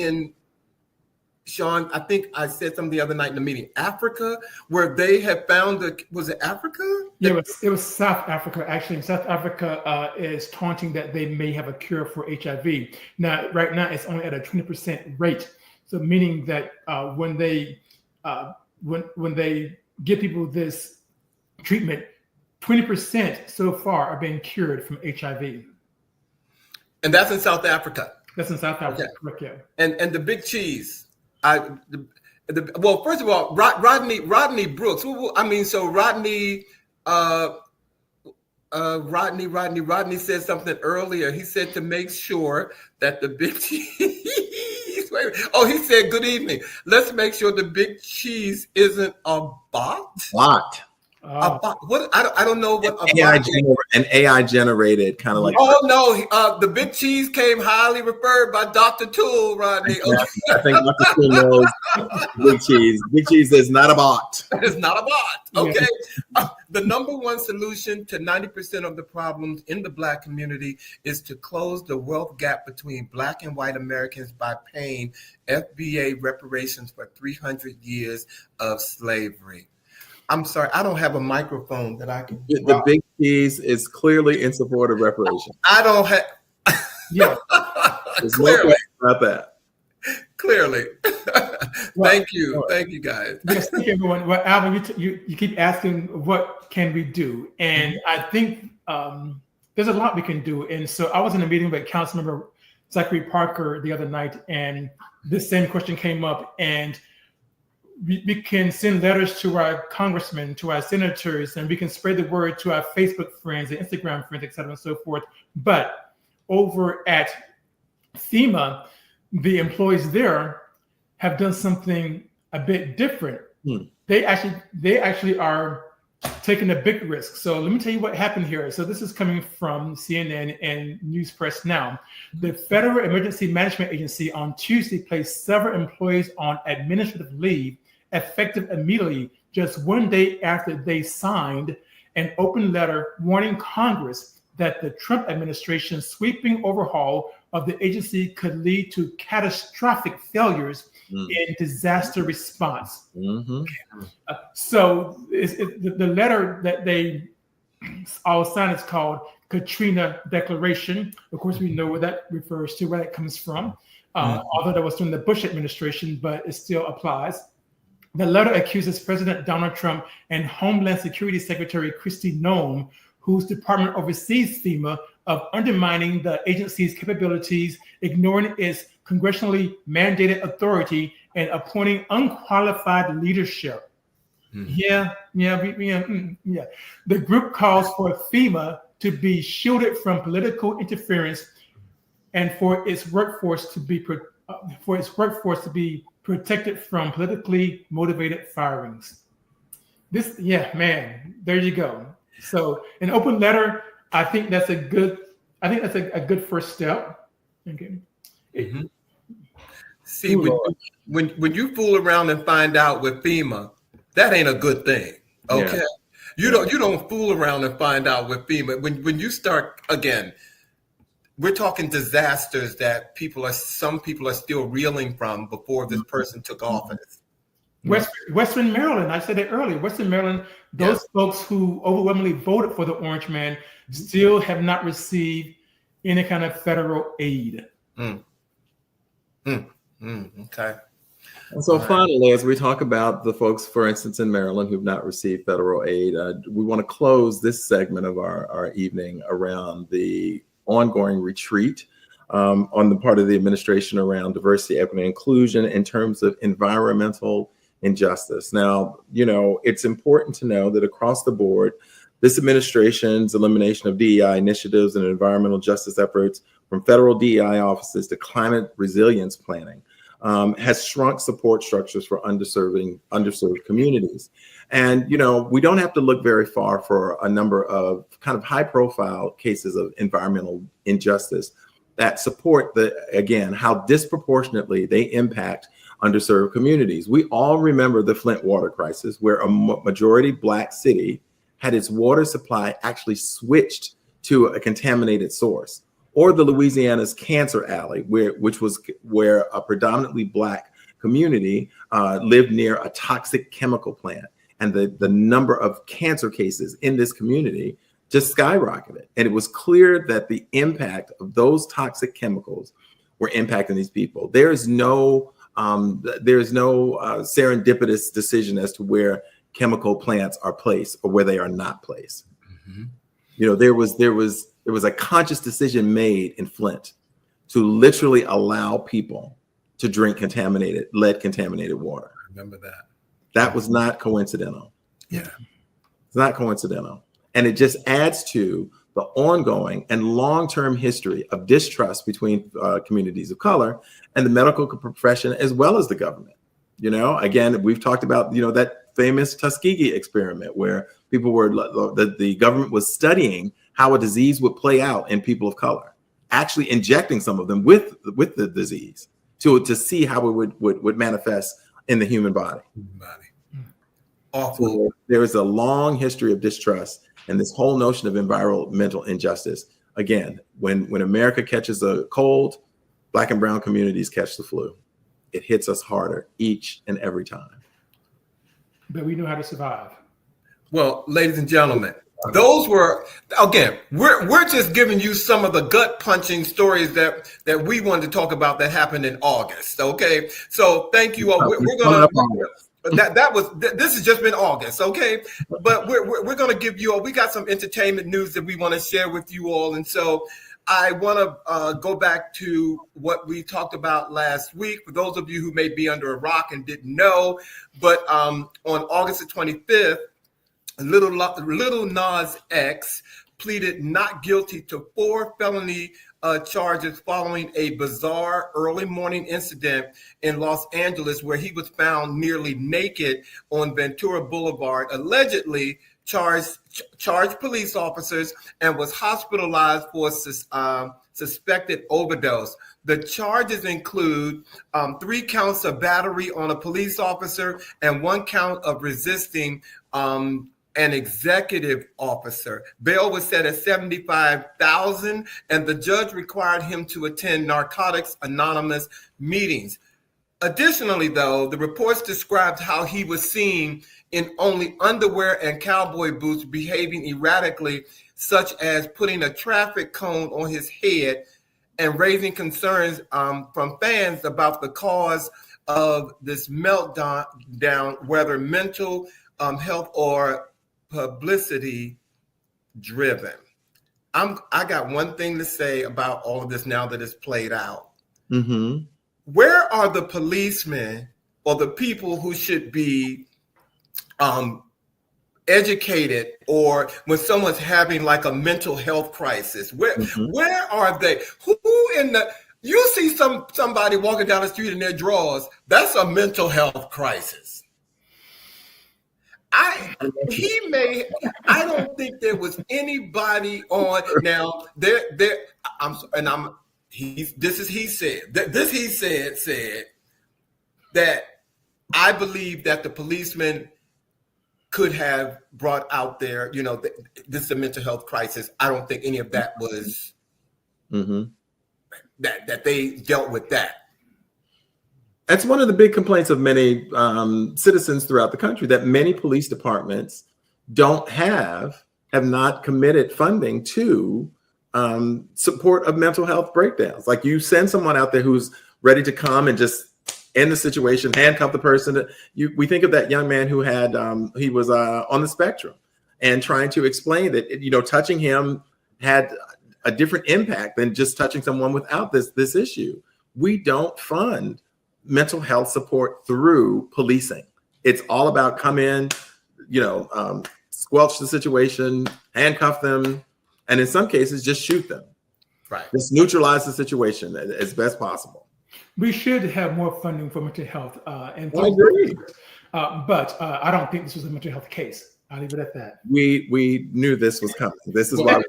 Sean, I think I said something the other night in the meeting, Africa, where they have found was it Africa? Yeah, it was South Africa. Actually, South Africa is taunting that they may have a cure for HIV. Now, right now, it's only at a 20% rate. So meaning that when they give people this treatment, 20% so far are being cured from HIV. And that's in South Africa. That's in South Africa, okay. Correct, yeah. And the big cheese. Well, first of all, Rodney Brooks. Rodney said something earlier. He said to make sure that the big cheese. He said, good evening. Let's make sure the big cheese isn't a bot. Bot. A bot. What? I don't know what an AI generated kind of like. Oh no! The big cheese came highly referred by Dr. Toole, Rodney. I think Dr. Toole knows big cheese. Big cheese is not a bot. It's not a bot. Okay. The number one solution to 90% of the problems in the Black community is to close the wealth gap between Black and white Americans by paying FBA reparations for 300 years of slavery. I'm sorry, I don't have a microphone that I can. The big cheese is clearly in support of reparations. I don't have. Yeah. There's no question about that. Clearly. Thank you guys. Yes, thank you, everyone. Well, Alvin, you keep asking what can we do, and I think there's a lot we can do. And so I was in a meeting with Councilmember Zachary Parker the other night, and this same question came up. And we can send letters to our congressmen, to our senators, and we can spread the word to our Facebook friends and Instagram friends, et cetera, and so forth. But over at FEMA, the employees there have done something a bit different. They actually are taking a big risk. So let me tell you what happened here. So this is coming from CNN and News Press Now. The Federal Emergency Management Agency on Tuesday placed several employees on administrative leave effective immediately, just one day after they signed an open letter warning Congress that the Trump administration's sweeping overhaul of the agency could lead to catastrophic failures in disaster response. So the letter that they all signed is called Katrina Declaration. Of course, we know what that refers to, where that comes from, although that was during the Bush administration, but it still applies. The letter accuses President Donald Trump and Homeland Security Secretary Kristi Noem, whose department oversees FEMA, of undermining the agency's capabilities, ignoring its congressionally mandated authority, and appointing unqualified leadership. The group calls for FEMA to be shielded from political interference and for its workforce to be protected from politically motivated firings. There you go. So an open letter, I think that's a good first step. Okay. See, when you fool around and find out with FEMA, that ain't a good thing. Okay. Yeah. You don't fool around and find out with FEMA. When you start, again, we're talking disasters that some people are still reeling from before this person took office. Western Maryland, I said it earlier, Western Maryland, those folks who overwhelmingly voted for the Orange Man still have not received any kind of federal aid. Okay. And so finally, as we talk about the folks, for instance, in Maryland who've not received federal aid, we want to close this segment of our evening around the ongoing retreat on the part of the administration around diversity, equity, and inclusion in terms of environmental injustice. Now, it's important to know that across the board, this administration's elimination of DEI initiatives and environmental justice efforts, from federal DEI offices to climate resilience planning, has shrunk support structures for underserved communities. And, we don't have to look very far for a number of kind of high profile cases of environmental injustice that support how disproportionately they impact underserved communities. We all remember the Flint water crisis, where a majority Black city had its water supply actually switched to a contaminated source. Or the Louisiana's Cancer Alley, which was where a predominantly Black community lived near a toxic chemical plant. And the number of cancer cases in this community just skyrocketed. And it was clear that the impact of those toxic chemicals were impacting these people. There's no serendipitous decision as to where chemical plants are placed or where they are not placed. There was a conscious decision made in Flint to literally allow people to drink lead-contaminated water. I remember that. That was not coincidental. Yeah. It's not coincidental. And it just adds to the ongoing and long-term history of distrust between communities of color and the medical profession, as well as the government. Again, we've talked about, that famous Tuskegee experiment where people the government was studying how a disease would play out in people of color, actually injecting some of them with the disease to see how it would manifest in the human body. Awful. So there is a long history of distrust and this whole notion of environmental injustice. Again, when America catches a cold, Black and brown communities catch the flu. It hits us harder each and every time. But we know how to survive. Well, ladies and gentlemen, those were, again, we're just giving you some of the gut punching stories that we wanted to talk about that happened in August. Okay, so thank you all. This has just been August, okay? But we're going to give you all. We got some entertainment news that we want to share with you all, and so I want to go back to what we talked about last week. For those of you who may be under a rock and didn't know, but on August the 25th, Little Nas X pleaded not guilty to 4 felony charges following a bizarre early morning incident in Los Angeles where he was found nearly naked on Ventura Boulevard, allegedly charged police officers and was hospitalized for suspected overdose. The charges include 3 counts of battery on a police officer and 1 count of resisting an executive officer. Bail was set at $75,000, and the judge required him to attend Narcotics Anonymous meetings. Additionally, though, the reports described how he was seen in only underwear and cowboy boots, behaving erratically, such as putting a traffic cone on his head, and raising concerns from fans about the cause of this meltdown, whether mental health or publicity driven. I got one thing to say about all of this now that it's played out. Mm-hmm. Where are the policemen or the people who should be educated, or when someone's having like a mental health crisis? Where are they? Who in the you see somebody walking down the street in their drawers? That's a mental health crisis. I don't think there was anybody on now there. He said that I believe that the policeman could have brought out there, this is a mental health crisis. I don't think any of that was that they dealt with that. That's one of the big complaints of many citizens throughout the country, that many police departments have not committed funding to support of mental health breakdowns. Like, you send someone out there who's ready to come and just end the situation, handcuff the person. We think of that young man who had he was on the spectrum, and trying to explain that touching him had a different impact than just touching someone without this issue. We don't fund mental health support through policing. It's all about come in, squelch the situation, handcuff them, and in some cases just shoot them. Right. Just neutralize the situation as best possible. We should have more funding for mental health. And I agree. But I don't think this was a mental health case. I'll leave it at that. We knew this was coming. This is why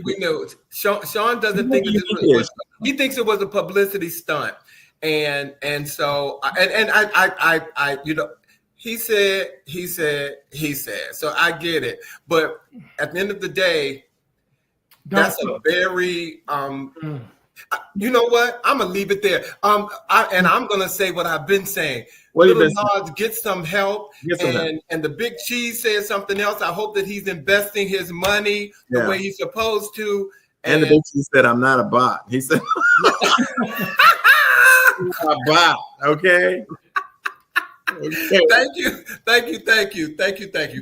we knew. Sean doesn't think he thinks it was a publicity stunt. And so I he said, so I get it. But at the end of the day, that's a very you know what? I'm gonna leave it there. I'm gonna say what I've been saying. Little Nas, get some help. And the Big Cheese said something else. I hope that he's investing his money the way he's supposed to. And the Big Cheese said, "I'm not a bot." He said, "A bot." Okay. Thank you,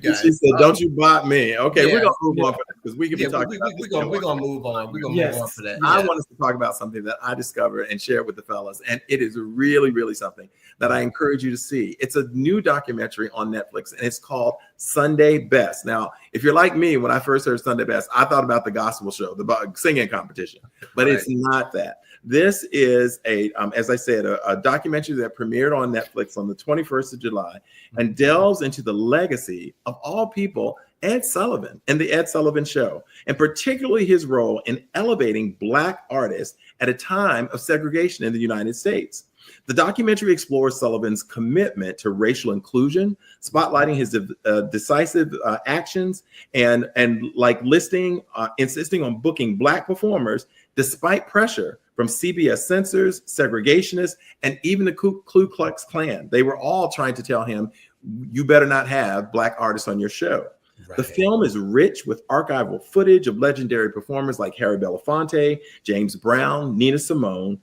guys. She said, "Don't you bot me?" Okay, we're gonna move on for that, because we can be talking about this. We're gonna move on. We're gonna move on for that. I want us to talk about something that I discovered and share with the fellas, and it is really, really something that I encourage you to see. It's a new documentary on Netflix, and it's called Sunday Best. Now, if you're like me, when I first heard Sunday Best, I thought about the gospel show, the singing competition, but It's not that. This is as I said, a documentary that premiered on Netflix on the 21st of July and delves into the legacy of all people, Ed Sullivan and the Ed Sullivan Show, and particularly his role in elevating Black artists at a time of segregation in the United States. The documentary explores Sullivan's commitment to racial inclusion, spotlighting his decisive actions, and insisting on booking Black performers despite pressure from CBS censors, segregationists, and even the Ku Klux Klan. They were all trying to tell him, you better not have Black artists on your show. Right. The film is rich with archival footage of legendary performers like Harry Belafonte, James Brown, Nina Simone,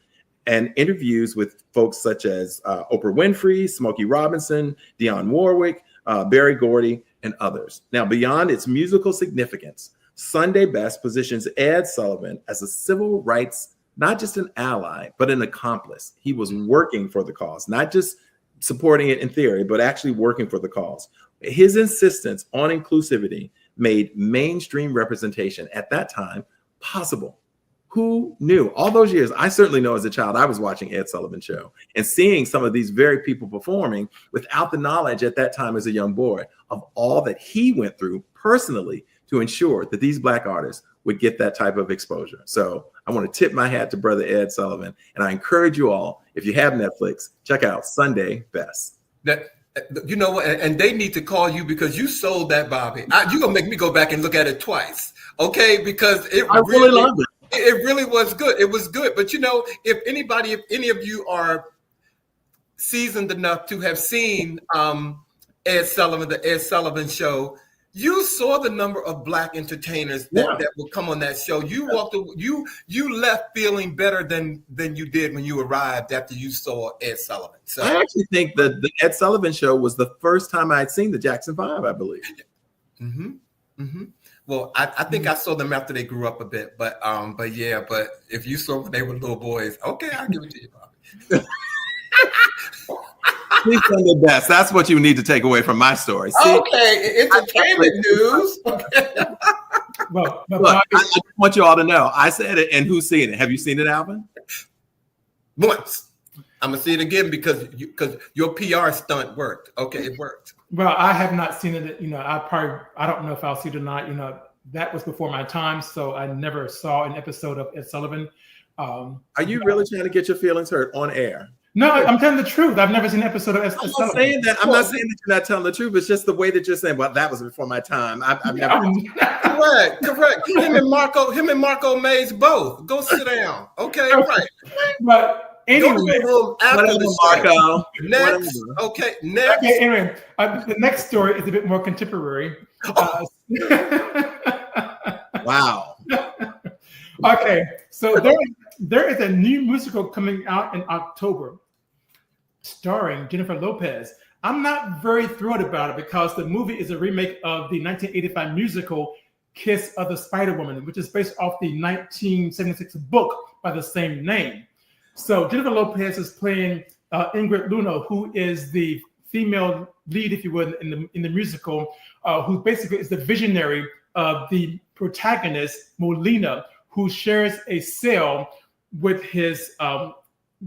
and interviews with folks such as Oprah Winfrey, Smokey Robinson, Dionne Warwick, Berry Gordy, and others. Now, beyond its musical significance, Sunday Best positions Ed Sullivan as a civil rights, not just an ally, but an accomplice. He was working for the cause, not just supporting it in theory, but actually working for the cause. His insistence on inclusivity made mainstream representation at that time possible. Who knew? All those years, I certainly know as a child, I was watching Ed Sullivan Show and seeing some of these very people performing without the knowledge at that time as a young boy of all that he went through personally to ensure that these Black artists would get that type of exposure. So I want to tip my hat to Brother Ed Sullivan. And I encourage you all, if you have Netflix, check out Sunday Best. You know what? And they need to call you because you sold that, Bobby. You're going to make me go back and look at it twice. Okay? Because I really loved it. It really was good. It was good. But, you know, if any of you are seasoned enough to have seen Ed Sullivan, the Ed Sullivan Show, you saw the number of Black entertainers that would come on that show. You you left feeling better than you did when you arrived after you saw Ed Sullivan. So I actually think that the Ed Sullivan Show was the first time I'd seen the Jackson 5, I believe. Mm-hmm. Mm-hmm. Well, I think I saw them after they grew up a bit, but if you saw when they were little boys, okay, I'll give it to you, Bobby. Please Sunday Best. That's what you need to take away from my story. See, okay, entertainment news. Well, look, I just want you all to know. I said it, and who's seen it? Have you seen it, Alvin? Once. I'm gonna see it again because your PR stunt worked. Okay, it worked. Well, I have not seen it. You know, I don't know if I'll see it or not. You know, that was before my time, so I never saw an episode of Ed Sullivan. Are you really trying to get your feelings hurt on air? No, I'm telling the truth. I've never seen an episode of Ed Sullivan. I'm not saying that you're not telling the truth. It's just the way that you're saying, well, that was before my time. I've never. Correct. Him and Marco Mays both. Go sit down. Okay, right. But anyway, go to the room after the Marco. Next. Okay, next. Okay, anyway, the next story is a bit more contemporary. Wow. Okay, so there is a new musical coming out in October, starring Jennifer Lopez. I'm not very thrilled about it because the movie is a remake of the 1985 musical Kiss of the Spider-Woman, which is based off the 1976 book by the same name. So Jennifer Lopez is playing Ingrid Luna, who is the female lead, if you would, in the musical, who basically is the visionary of the protagonist, Molina, who shares a cell with his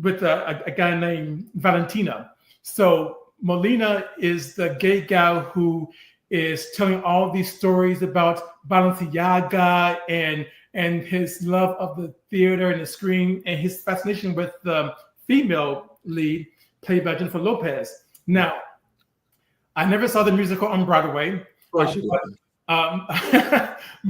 with a guy named Valentina. So Molina is the gay guy who is telling all these stories about Balenciaga and his love of the theater and the screen and his fascination with the female lead played by Jennifer Lopez. Now, I never saw the musical on Broadway. Of course you did.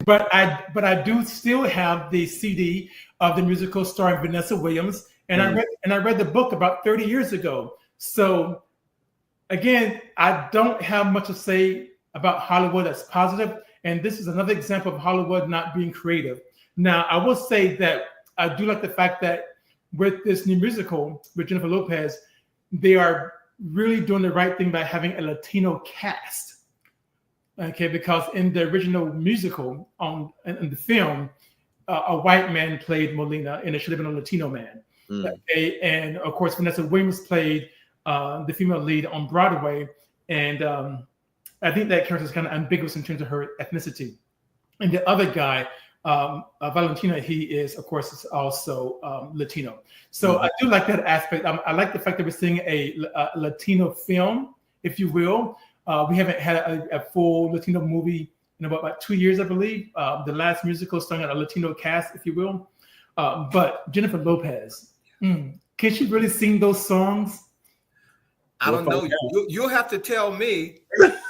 But I do still have the CD of the musical starring Vanessa Williams, and I read the book about 30 years ago. So again, I don't have much to say about Hollywood that's positive, and this is another example of Hollywood not being creative. Now, I will say that I do like the fact that with this new musical with Jennifer Lopez, they are really doing the right thing by having a Latino cast. Okay, because in the original musical in the film, a white man played Molina, and it should have been a Latino man. Okay, and of course Vanessa Williams played the female lead on Broadway, and I think that character is kind of ambiguous in terms of her ethnicity. And the other guy, Valentina, he is, of course, also Latino. So I do like that aspect. I like the fact that we're seeing a Latino film, if you will. We haven't had a full Latino movie in about 2 years, I believe. The last musical starring a Latino cast, if you will. But Jennifer Lopez, can she really sing those songs? I don't know. You'll have to tell me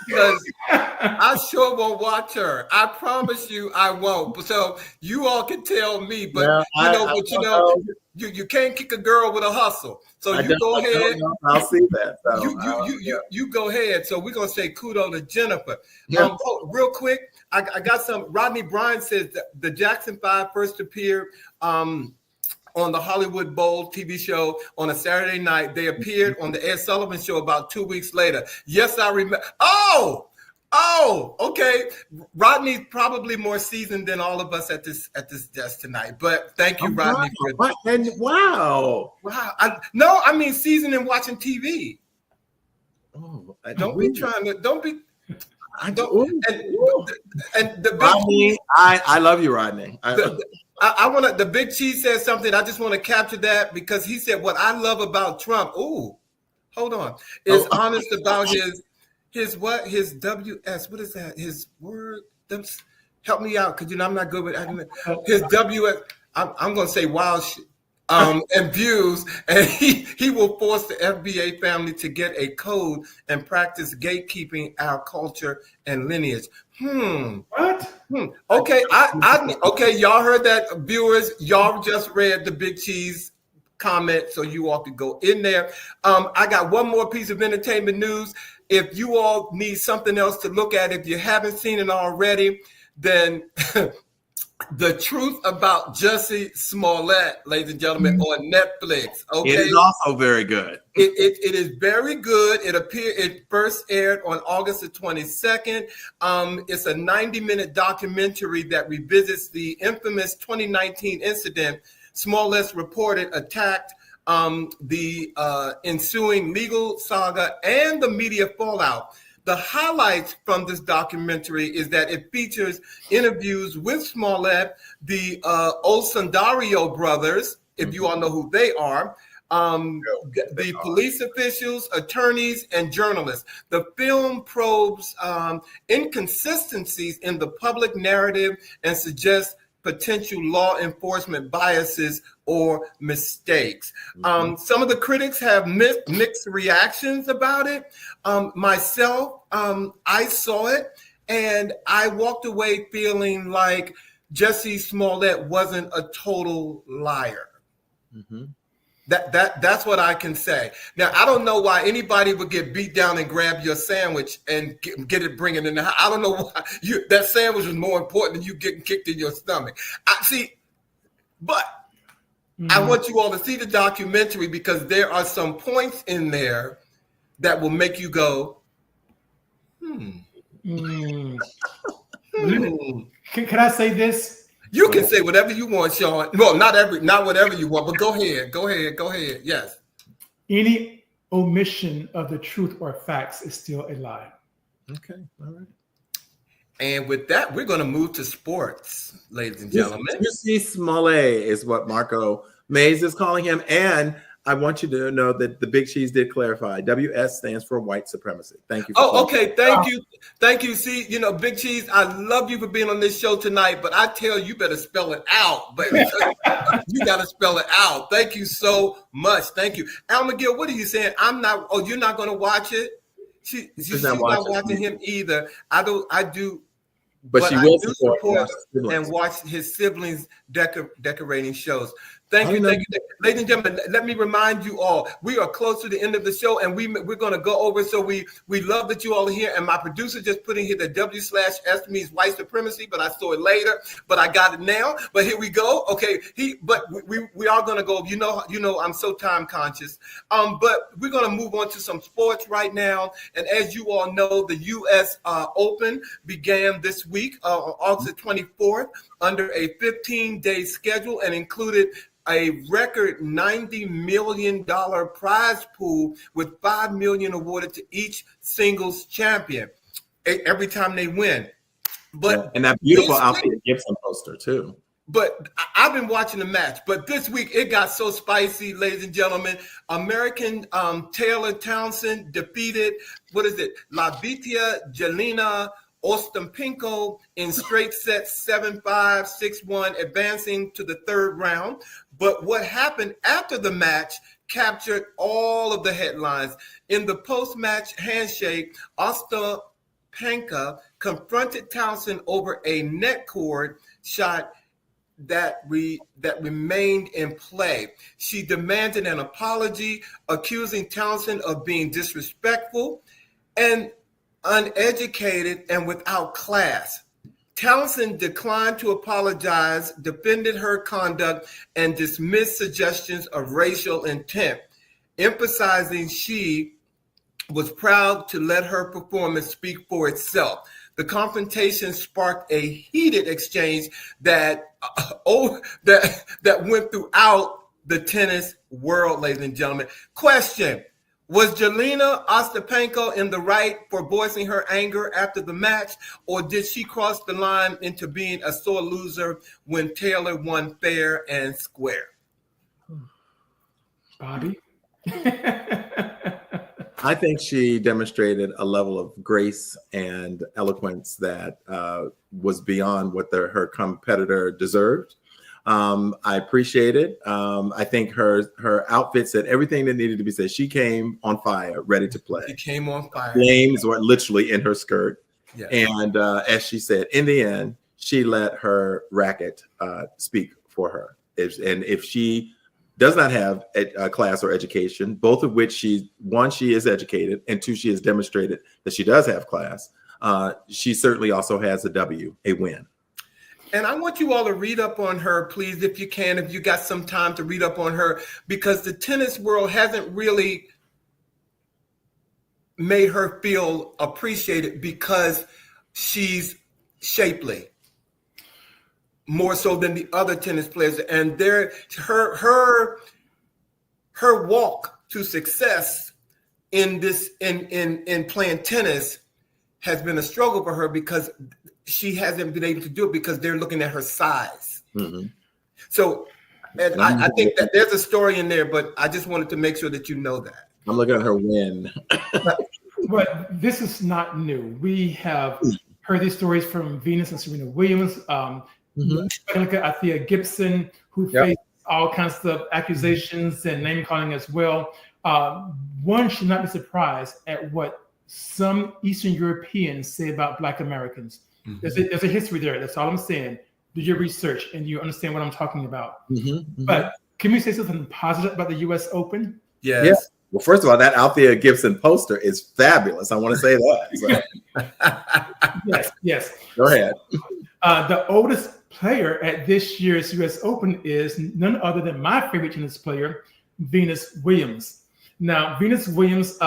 because I sure won't watch her. I promise you I won't. So you all can tell me, but you can't kick a girl with a hustle. So you go ahead. I'll see that. So, you go ahead. So we're gonna say kudos to Jennifer. Yeah. Real quick, I got some. Rodney Bryan says that the Jackson 5 first appeared on the Hollywood Bowl TV show on a Saturday night. They appeared on the Ed Sullivan Show about 2 weeks later. Yes, I remember. Oh, okay. Rodney's probably more seasoned than all of us at this desk tonight. But thank you, Rodney. Wow. I mean seasoned in watching TV. Oh, don't be. Rodney, I love you, Rodney. I want to. The Big Cheese said something. I just want to capture that because he said what I love about Trump. Ooh, hold on. Is honest about his what? His WS. What is that? His word. Help me out, because I'm not good with his WS. I'm going to say wild shit. And views, and he will force the FBA family to get a code and practice gatekeeping our culture and lineage. What? Okay, okay. Y'all heard that, viewers. Y'all just read the Big Cheese comment, so you all could go in there. I got one more piece of entertainment news. If you all need something else to look at, if you haven't seen it already, then The Truth About Jussie Smollett, ladies and gentlemen, on Netflix. Okay, it is also very good. It is very good. It first aired on August the 22nd. It's a 90-minute documentary that revisits the infamous 2019 incident Smollett's reported attacked, the ensuing legal saga, and the media fallout. The highlights from this documentary is that it features interviews with Smollett, the Osundario brothers, if you all know who they are, the police officials, attorneys, and journalists. The film probes inconsistencies in the public narrative and suggests potential law enforcement biases or mistakes. Some of the critics have mixed reactions about it. Myself, I saw it and I walked away feeling like Jussie Smollett wasn't a total liar. That's what I can say. Now, I don't know why anybody would get beat down and grab your sandwich and get it, bring it in the house. I don't know why that sandwich was more important than you getting kicked in your stomach. I want you all to see the documentary because there are some points in there that will make you go, Can I say this? You can say whatever you want, Sean. Well, not whatever you want, but go ahead. Yes. Any omission of the truth or facts is still a lie. Okay, all right. And with that, we're going to move to sports, ladies and gentlemen. Jussie Smollett is what Marco Mays is calling him, and I want you to know that the Big Cheese did clarify. WS stands for white supremacy. Thank you. Okay. Thank you. See, Big Cheese, I love you for being on this show tonight, but I tell you better spell it out, baby. You got to spell it out. Thank you so much. Thank you. Al McGill, what are you saying? You're not going to watch it? She's not watching him either. I do. But she will support and watch his siblings decorating shows. Thank you. Ladies and gentlemen, let me remind you all, we are close to the end of the show, and we're going to go over. So we love that you all are here. And my producer just put in here the W/S means white supremacy, but I saw it later. But I got it now. But here we go. Okay. But we are going to go. You know, I'm so time conscious. But we're going to move on to some sports right now. And as you all know, the U.S. Open began this week, on August 24th, under a 15-day schedule and included a record $90 million prize pool with $5 million awarded to each singles champion every time they win. And that beautiful Althea Gibson poster too. But I've been watching the match. But this week it got so spicy, ladies and gentlemen. American Taylor Townsend defeated Lavitia Jelena Ostapenko in straight sets 7-5, 6-1, advancing to the third round. But what happened after the match captured all of the headlines. In the post-match handshake, Ostapenko confronted Townsend over a net cord shot that remained in play. She demanded an apology, accusing Townsend of being disrespectful and uneducated and without class. Townsend declined to apologize, defended her conduct, and dismissed suggestions of racial intent, emphasizing she was proud to let her performance speak for itself. The confrontation sparked a heated exchange that went throughout the tennis world, ladies and gentlemen. Question: was Jelena Ostapenko in the right for voicing her anger after the match, or did she cross the line into being a sore loser when Taylor won fair and square? Bobby? I think she demonstrated a level of grace and eloquence that was beyond what her competitor deserved. I appreciate it. I think her outfit said everything that needed to be said. She came on fire, ready to play. She came on fire. Flames were literally in her skirt. Yeah. And as she said, in the end, she let her racket speak for her. If she does not have a class or education, both of which she is educated, and two, she has demonstrated that she does have class. She certainly also has a win. And I want you all to read up on her, please, if you can, if you got some time to read up on her, because the tennis world hasn't really made her feel appreciated because she's shapely, more so than the other tennis players. And her walk to success in playing tennis has been a struggle for her because she hasn't been able to do it because they're looking at her size. Mm-hmm. So, and I think that there's a story in there, but I just wanted to make sure that you know that. I'm looking at her win. But this is not new. We have heard these stories from Venus and Serena Williams. Look at Althea Gibson, who faced all kinds of accusations and name calling as well. One should not be surprised at what some Eastern Europeans say about Black Americans. Mm-hmm. There's a history there. That's all I'm saying. Do your research and you understand what I'm talking about. Mm-hmm. But can we say something positive about the U.S. Open? Yes. Yeah. Well, first of all, that Althea Gibson poster is fabulous. I want to say that. So. Yes. Go ahead. The oldest player at this year's U.S. Open is none other than my favorite tennis player, Venus Williams. Now, Venus Williams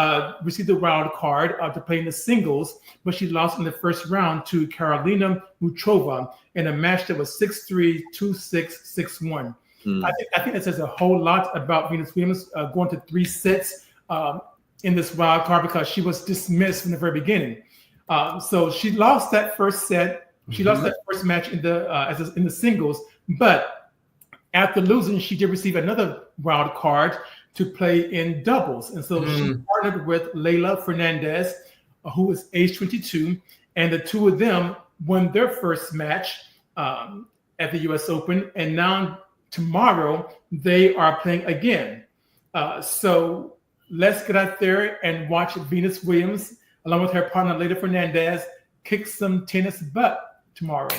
received a wild card to play in the singles, but she lost in the first round to Karolina Muchova in a match that was 6-3, 2-6, 6-1. I think that says a whole lot about Venus Williams going to 3 sets in this wild card because she was dismissed from the very beginning. So she lost that first set. She lost that first match in the singles, but after losing, she did receive another wild card to play in doubles. And so she partnered with Leylah Fernandez, who is age 22, and the two of them won their first match at the U.S. Open, and now tomorrow they are playing again. So let's get out there and watch Venus Williams, along with her partner Leylah Fernandez, kick some tennis butt tomorrow.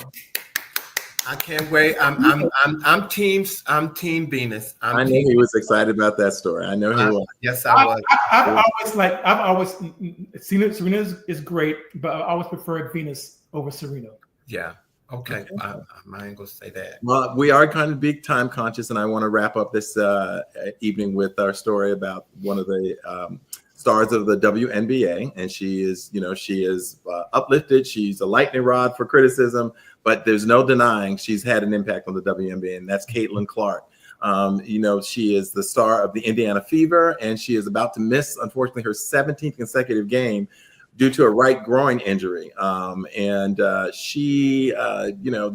I can't wait. I'm team Venus. I knew he was excited about that story. I know he was. Yes, I was. I've always seen it. Serena is great, but I always preferred Venus over Serena. Yeah. Okay. I ain't gonna say that. Well, we are kind of big time conscious, and I want to wrap up this evening with our story about one of the stars of the WNBA, and she is uplifted. She's a lightning rod for criticism, but there's no denying she's had an impact on the WNBA, and that's Caitlin Clark. She is the star of the Indiana Fever, and she is about to miss, unfortunately, her 17th consecutive game due to a right groin injury. The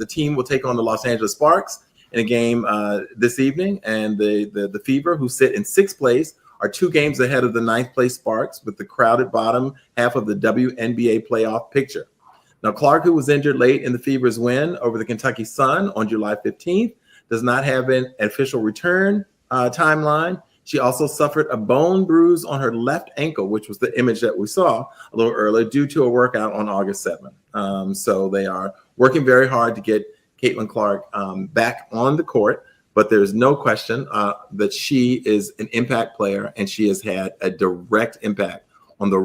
team will take on the Los Angeles Sparks in a game this evening, and the Fever, who sit in 6th place, are 2 games ahead of the 9th place Sparks with the crowded bottom half of the WNBA playoff picture. Now, Clark, who was injured late in the Fever's win over the Kentucky Sun on July 15th, does not have an official return timeline. She also suffered a bone bruise on her left ankle, which was the image that we saw a little earlier, due to a workout on August 7th. So they are working very hard to get Caitlin Clark back on the court. But there's no question that she is an impact player, and she has had a direct impact on the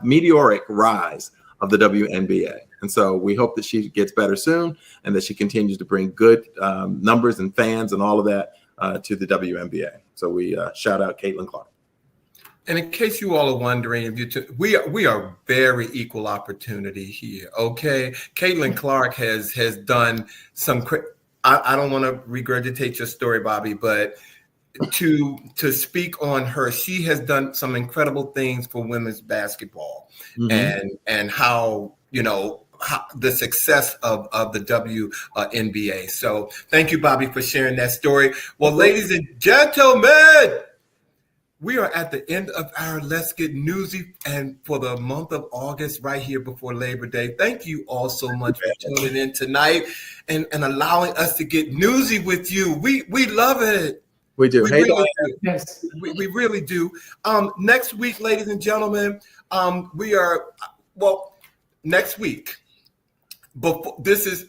meteoric rise of the WNBA. And so we hope that she gets better soon and that she continues to bring good numbers and fans and all of that to the WNBA. So we shout out Caitlin Clark. And in case you all are wondering, we are very equal opportunity here. Okay, Caitlin Clark has done some. I don't want to regurgitate your story, Bobby, but to speak on her, she has done some incredible things for women's basketball, and how the success of the WNBA. So thank you, Bobby, for sharing that story. Well, ladies and gentlemen, we are at the end of our Let's Get Newsy, and for the month of August, right here before Labor Day. Thank you all so much for tuning in tonight and allowing us to get newsy with you. We love it. We do. We Hey, really Diane. do. Yes. We really do. Next week, ladies and gentlemen, next week. But this is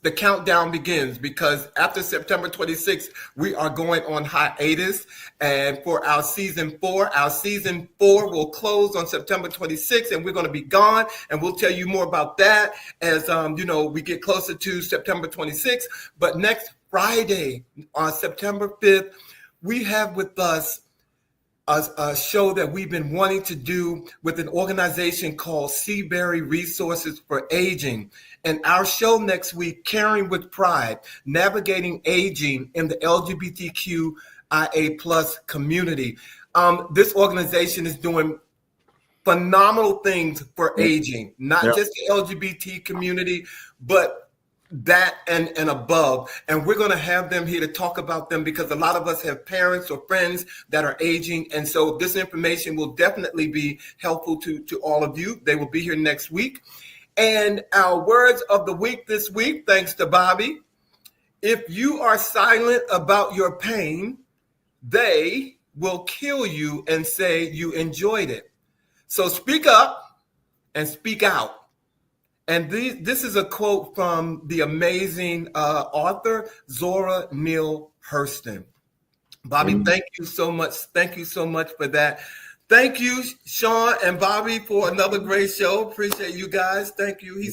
the countdown begins, because after September 26th, we are going on hiatus. And for our season 4 will close on September 26th, and we're going to be gone. And we'll tell you more about that as we get closer to September 26th. But next Friday, on September 5th, we have with us a show that we've been wanting to do with an organization called Seabury Resources for Aging. And our show next week, Caring with Pride, Navigating Aging in the LGBTQIA plus community. This organization is doing phenomenal things for aging, not just the LGBT community, but that and above. And we're going to have them here to talk about them, because a lot of us have parents or friends that are aging. And so this information will definitely be helpful to all of you. They will be here next week. And our words of the week this week, thanks to Bobby: if you are silent about your pain, they will kill you and say you enjoyed it. So speak up and speak out. And this is a quote from the amazing author Zora Neale Hurston. Bobby, thank you so much. Thank you so much for that. Thank you, Sean and Bobby, for another great show. Appreciate you guys. Thank you. He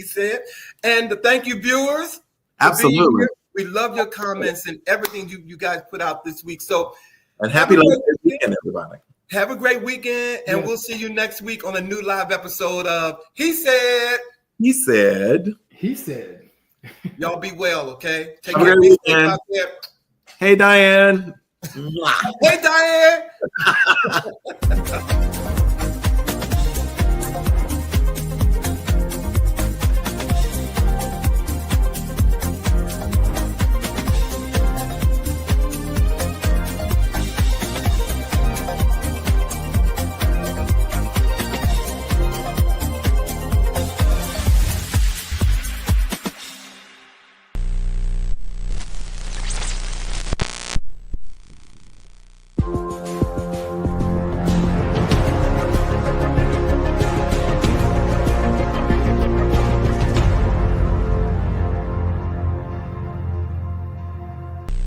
said. And thank you, viewers. Absolutely. We love your comments and everything you guys put out this week. So, and happy Labor Day weekend, everybody. Have a great weekend, and we'll see you next week on a new live episode of He Said. He said. He said. Y'all be well, okay? Take Have care. a Be great safe weekend. out there. Hey, Diane. Hey, Diane.